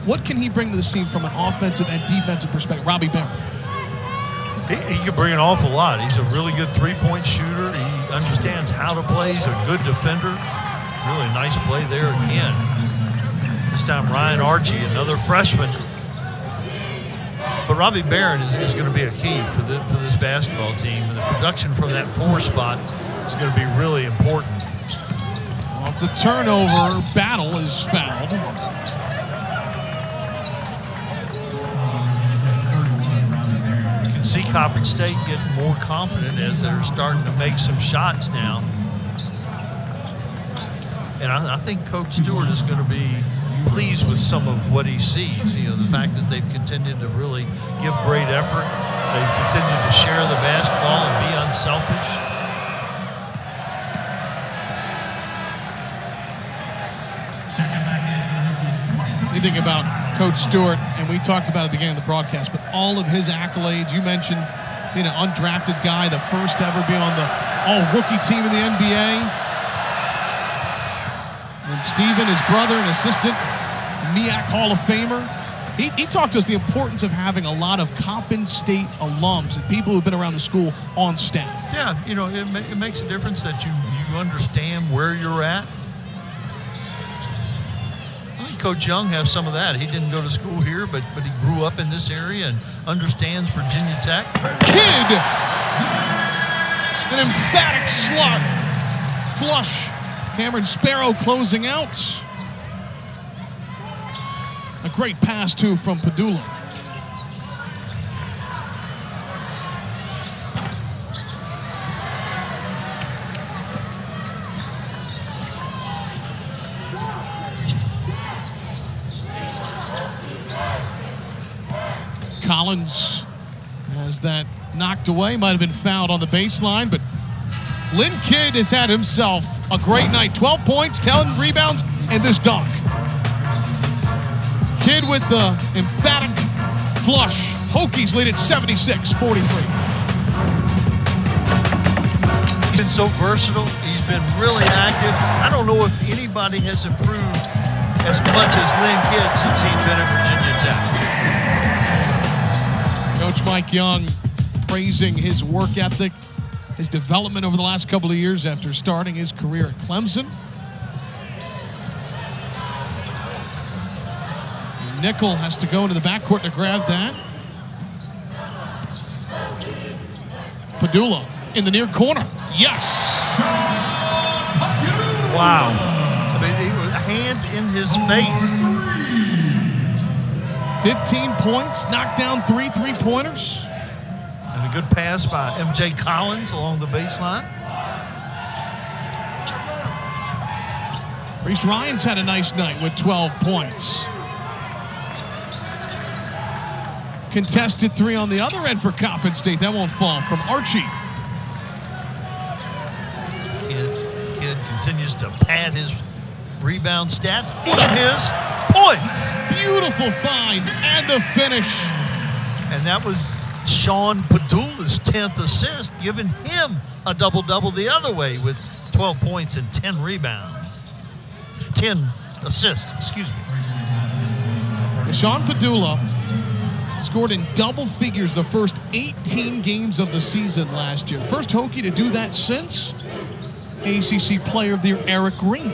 what can he bring to this team from an offensive and defensive perspective? Robbie Barron. He could bring an awful lot. He's a really good three-point shooter. He understands how to play. He's a good defender. Really nice play there again. This time Ryan Archie, another freshman. But Robbie Barron is going to be a key for this basketball team. And the production from that 4 spot is going to be really important. Off the turnover, Battle is fouled. You can see Coppin State getting more confident as they're starting to make some shots now. And I think Coach Stewart is going to be pleased with some of what he sees. You know, the fact that they've continued to really give great effort. They've continued to share the basketball and be unselfish. You think about Coach Stewart, and we talked about at the beginning of the broadcast, but all of his accolades. You mentioned being an undrafted guy, the first to ever be on the all-rookie team in the NBA. And Steven, his brother and assistant, MEAC Hall of Famer. He talked to us the importance of having a lot of Coppin State alums and people who've been around the school on staff. Yeah, you know, it makes a difference that you understand where you're at. I think Coach Young has some of that. He didn't go to school here, but he grew up in this area and understands Virginia Tech. Kidd! An emphatic slot. Flush. Cameron Sparrow closing out. A great pass, too, from Pedulla. Collins has that knocked away. Might have been fouled on the baseline, but Lynn Kidd has had himself a great night. 12 points, 10 rebounds, and this dunk. Kidd with the emphatic flush. Hokies lead at 76-43. He's been so versatile. He's been really active. I don't know if anybody has improved as much as Lynn Kidd since he's been at Virginia Tech. Coach Mike Young praising his work ethic, his development over the last couple of years after starting his career at Clemson. Nickel has to go into the backcourt to grab that. Pedulla in the near corner. Yes! Wow. I mean, a hand in his face. 15 points, knocked down 3 3-pointers. And a good pass by M.J. Collins along the baseline. Reese Ryan's had a nice night with 12 points. Contested 3 on the other end for Coppin State. That won't fall from Archie. Kidd continues to pad his rebound stats and his points. Beautiful find and the finish. And that was Sean Pedulla's 10th assist, giving him a double-double the other way with 12 points and 10 rebounds. 10 assists, excuse me. Sean Pedulla scored in double figures the first 18 games of the season last year. First Hokie to do that since ACC Player of the Year Eric Green.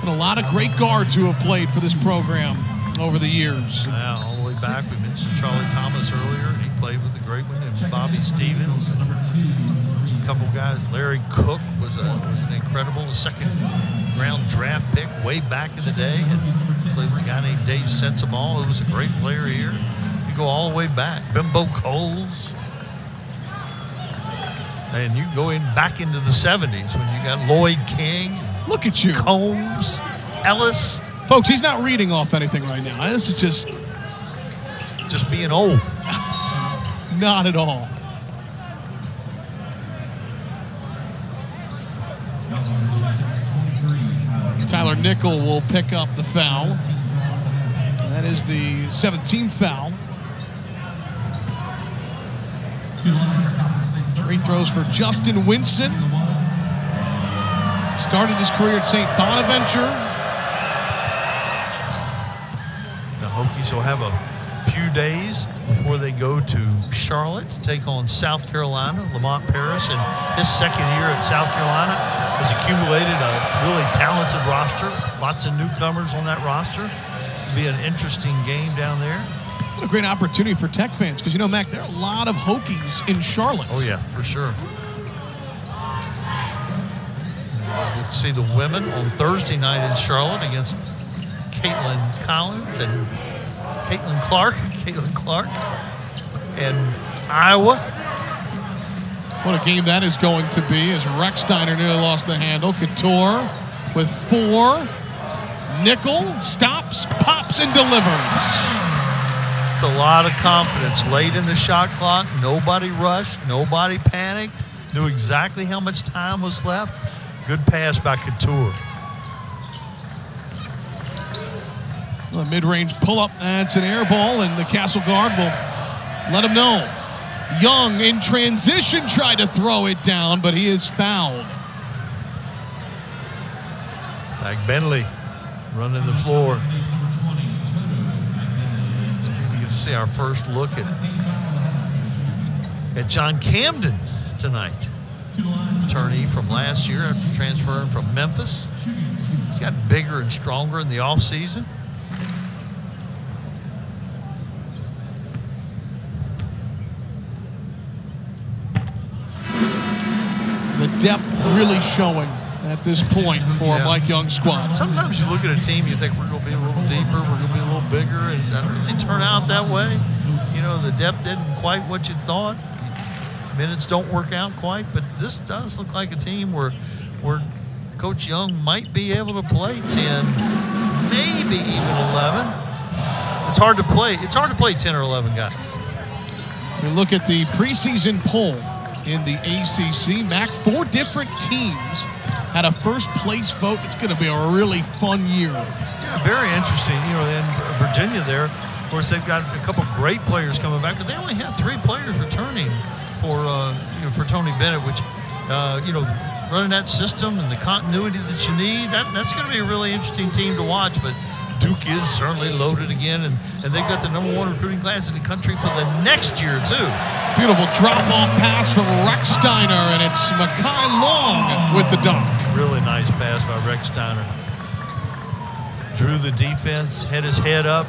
And a lot of great guards who have played for this program over the years. Yeah, all the way back. We mentioned Charlie Thomas earlier. He played with a great one. And Bobby Stevens. A couple guys. Larry Cook was an incredible second-round draft pick way back in the day. And played with a guy named Dave Sensabaugh, who was a great player here. You go all the way back. Bimbo Coles. And you go back into the 70s when you got Lloyd King. Look at you. Combs, Ellis. Folks, he's not reading off anything right now. This is just being old. Not at all. Tyler Nickel will pick up the foul. That is the 7th team foul. Free throws for Justin Winston. Started his career at St. Bonaventure. The Hokies will have a few days before they go to Charlotte to take on South Carolina. Lamont Paris, in his second year at South Carolina, has accumulated a really talented roster. Lots of newcomers on that roster. It'll be an interesting game down there. What a great opportunity for Tech fans, because, you know, Mac, there are a lot of Hokies in Charlotte. Oh, yeah, for sure. We'll see the women on Thursday night in Charlotte against Caitlin Collins and Caitlin Clark, and Iowa. What a game that is going to be, as Rechsteiner nearly lost the handle. Catoor with 4. Nickel stops, pops, and delivers. With a lot of confidence late in the shot clock. Nobody rushed. Nobody panicked. Knew exactly how much time was left. Good pass by Catoor. A mid-range pull-up. That's an air ball, and the Castle guard will let him know. Young in transition tried to throw it down, but he is fouled. Zach Bentley running the floor. You can see our first look at John Camden tonight. Attorney from last year after transferring from Memphis. He's gotten bigger and stronger in the offseason. The depth really showing at this point for Mike Young's squad. Sometimes you look at a team, you think we're going to be a little deeper, we're going to be a little bigger, and it doesn't really turn out that way. You know, the depth isn't quite what you thought. Minutes don't work out quite, but this does look like a team where Coach Young might be able to play 10, maybe even 11. It's hard to play. It's hard to play 10 or 11 guys. We look at the preseason poll in the ACC. Mac, 4 different teams had a first-place vote. It's going to be a really fun year. Yeah, very interesting. You know, in Virginia there, of course, they've got a couple great players coming back, but they only have 3 players returning for Tony Bennett, which, running that system and the continuity that you need, that's going to be a really interesting team to watch. But Duke is certainly loaded again, and they've got the #1 recruiting class in the country for the next year, too. Beautiful drop-off pass from Rechsteiner, and it's Makai Long with the dunk. Really nice pass by Rechsteiner. Drew the defense, had his head up.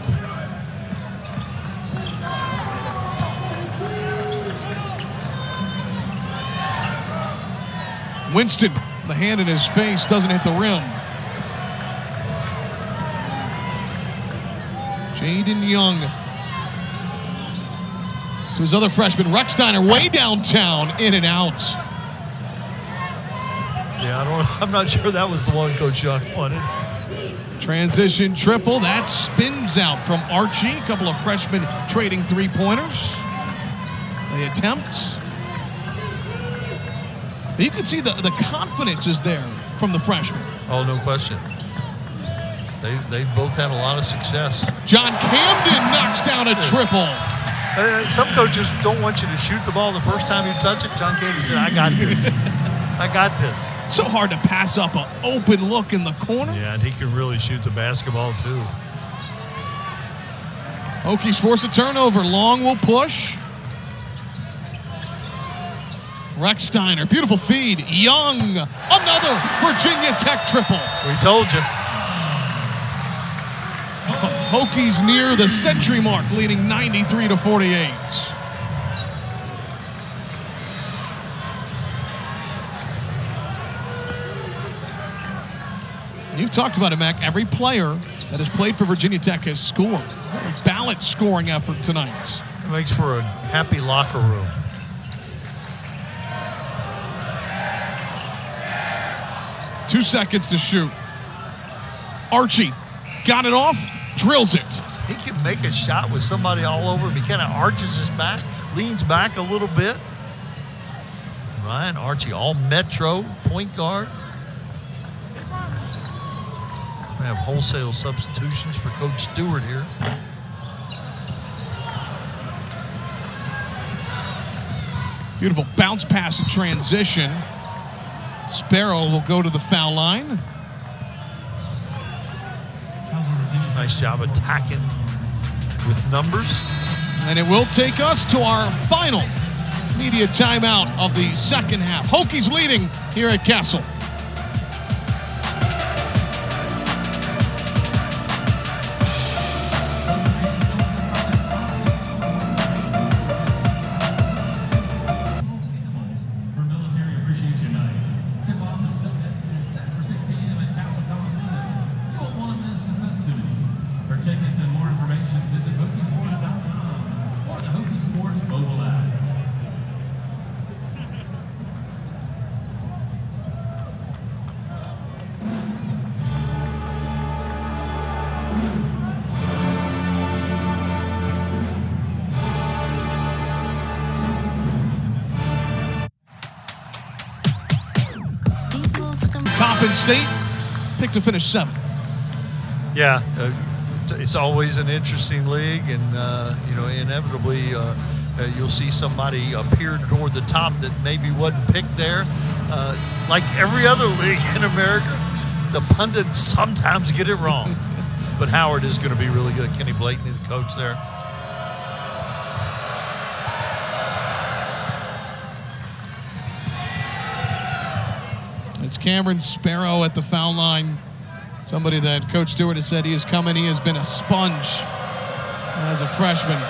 Winston, the hand in his face, doesn't hit the rim. Jaden Young to his other freshman, Rechsteiner, way downtown, in and out. Yeah, I'm not sure that was the one Coach Young wanted. Transition triple, that spins out from Archie. A couple of freshmen trading 3-pointers. They attempt. You can see the confidence is there from the freshmen. Oh, no question. They both had a lot of success. John Camden knocks down a triple. Some coaches don't want you to shoot the ball the first time you touch it. John Camden said, I got this. I got this. So hard to pass up an open look in the corner. Yeah, and he can really shoot the basketball, too. Hokies force a turnover. Long will push. Rechsteiner, beautiful feed. Young, another Virginia Tech triple. We told you. Hokies near the century mark, leading 93-48. You've talked about it, Mac. Every player that has played for Virginia Tech has scored. A balanced scoring effort tonight. It makes for a happy locker room. Two seconds to shoot. Archie got it off, drills it. He can make a shot with somebody all over him. He kind of arches his back, leans back a little bit. Ryan Archie, all Metro, point guard. We have wholesale substitutions for Coach Stewart here. Beautiful bounce pass and transition. Sparrow will go to the foul line. Nice job attacking with numbers. And it will take us to our final media timeout of the second half. Hokies leading here at Castle. Coppin State picked to finish 7th. Yeah, it's always an interesting league, and inevitably you'll see somebody appear toward the top that maybe wasn't picked there. Like every other league in America, the pundits sometimes get it wrong. But Howard is going to be really good. Kenny Blakeney, the coach there. It's Cameron Sparrow at the foul line. Somebody that Coach Stewart has said he is coming. He has been a sponge as a freshman.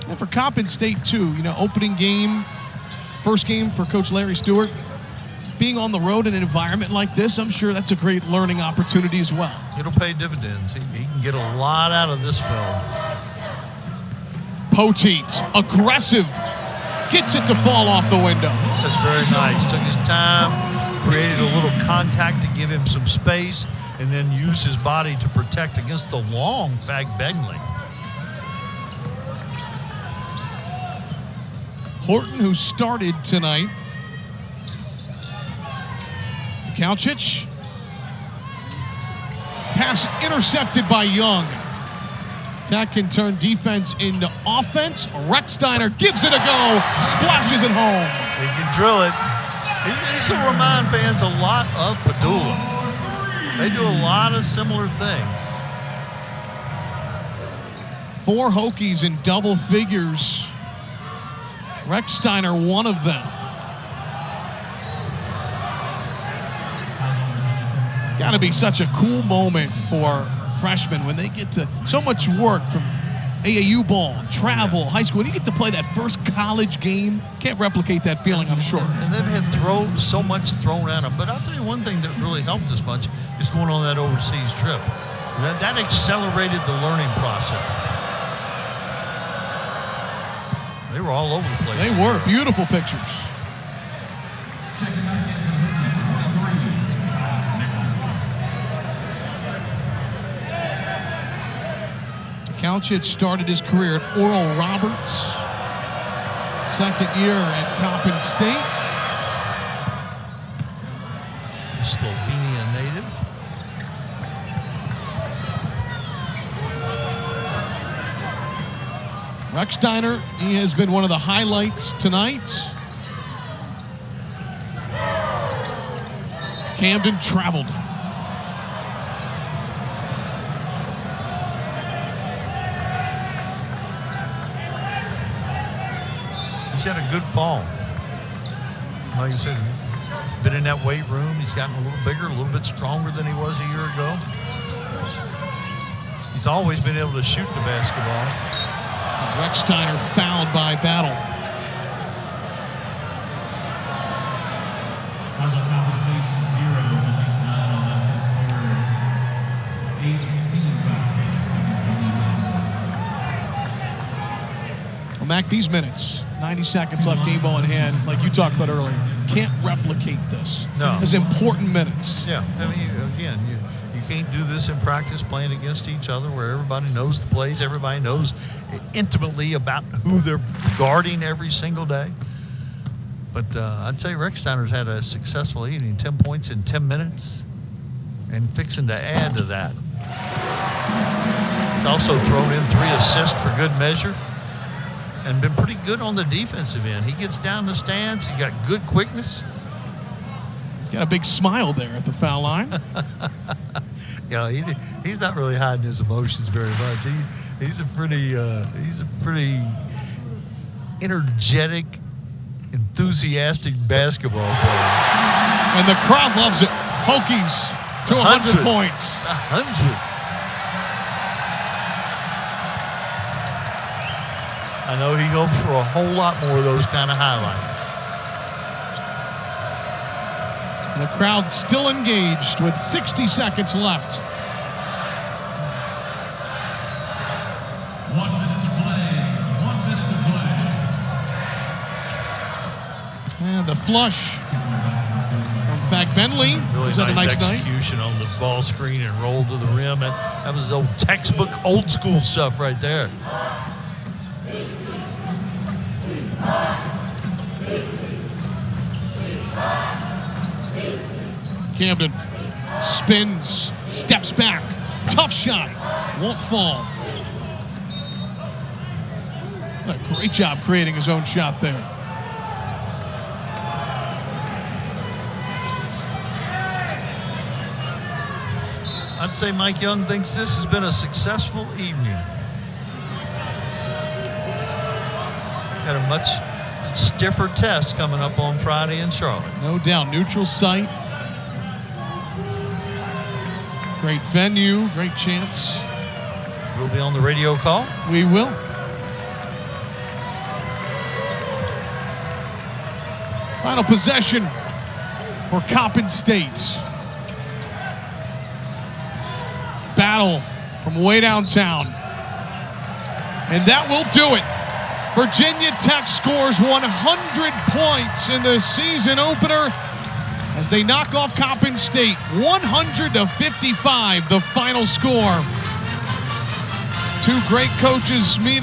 And for Coppin State, too, you know, opening game, first game for Coach Larry Stewart, being on the road in an environment like this, I'm sure that's a great learning opportunity as well. It'll pay dividends. He can get a lot out of this film. Poteet, aggressive, gets it to fall off the window. That's very nice. Took his time, created a little contact to give him some space, and then used his body to protect against the long Fag Begley. Horton, who started tonight. Kalchich. Pass intercepted by Young. Tech can turn defense into offense. Rechsteiner gives it a go, splashes it home. He can drill it. These will remind fans a lot of Pedulla. They do a lot of similar things. 4 Hokies in double figures. Rechsteiner, one of them. Got to be such a cool moment for freshmen when they get to so much work from AAU ball, travel, high school. When you get to play that first college game, can't replicate that feeling, I'm sure. And they've had so much thrown at them. But I'll tell you one thing that really helped this bunch is going on that overseas trip. That accelerated the learning process. They were all over the place. They were. Beautiful pictures. Kalchich started his career at Oral Roberts. Second year at Coppin State. Slovenia native. Rechsteiner, he has been one of the highlights tonight. Camden traveled. He's had a good fall. Like you said, been in that weight room. He's gotten a little bigger, a little bit stronger than he was a year ago. He's always been able to shoot the basketball. Rechsteiner fouled by Battle. As a Coppin State 0, I think 9 on that's his third 18 foul against the Eagles. Well, Mac, these minutes, 90 seconds left, game ball in hand, like you talked about earlier, can't replicate this. No. As important minutes. Yeah, I mean, again, you can't do this in practice playing against each other where everybody knows the plays, everybody knows intimately about who they're guarding every single day. But I'd say Rechsteiner's had a successful evening, 10 points in 10 minutes, and fixing to add to that. He's also thrown in 3 assists for good measure and been pretty good on the defensive end. He gets down the stands, he's got good quickness. He's got a big smile there at the foul line. Yeah, he's not really hiding his emotions very much. He's a pretty energetic, enthusiastic basketball player. And the crowd loves it. Hokies to 100 points. 100. I know he hopes for a whole lot more of those kind of highlights. The crowd still engaged with 60 seconds left. 1 minute to play. 1 minute to play. And the flush from Fag Bentley. Really Was that a nice night? execution on the ball screen and roll to the rim. And that was old textbook, old school stuff right there. Camden spins, steps back, tough shot, won't fall. Great job creating his own shot there. I'd say Mike Young thinks this has been a successful evening. Got a much stiffer test coming up on Friday in Charlotte. No doubt. Neutral site. Great venue. Great chance. We'll be on the radio call. We will. Final possession for Coppin State. Battle from way downtown. And that will do it. Virginia Tech scores 100 points in the season opener as they knock off Coppin State. 100-55, the final score. Two great coaches meeting.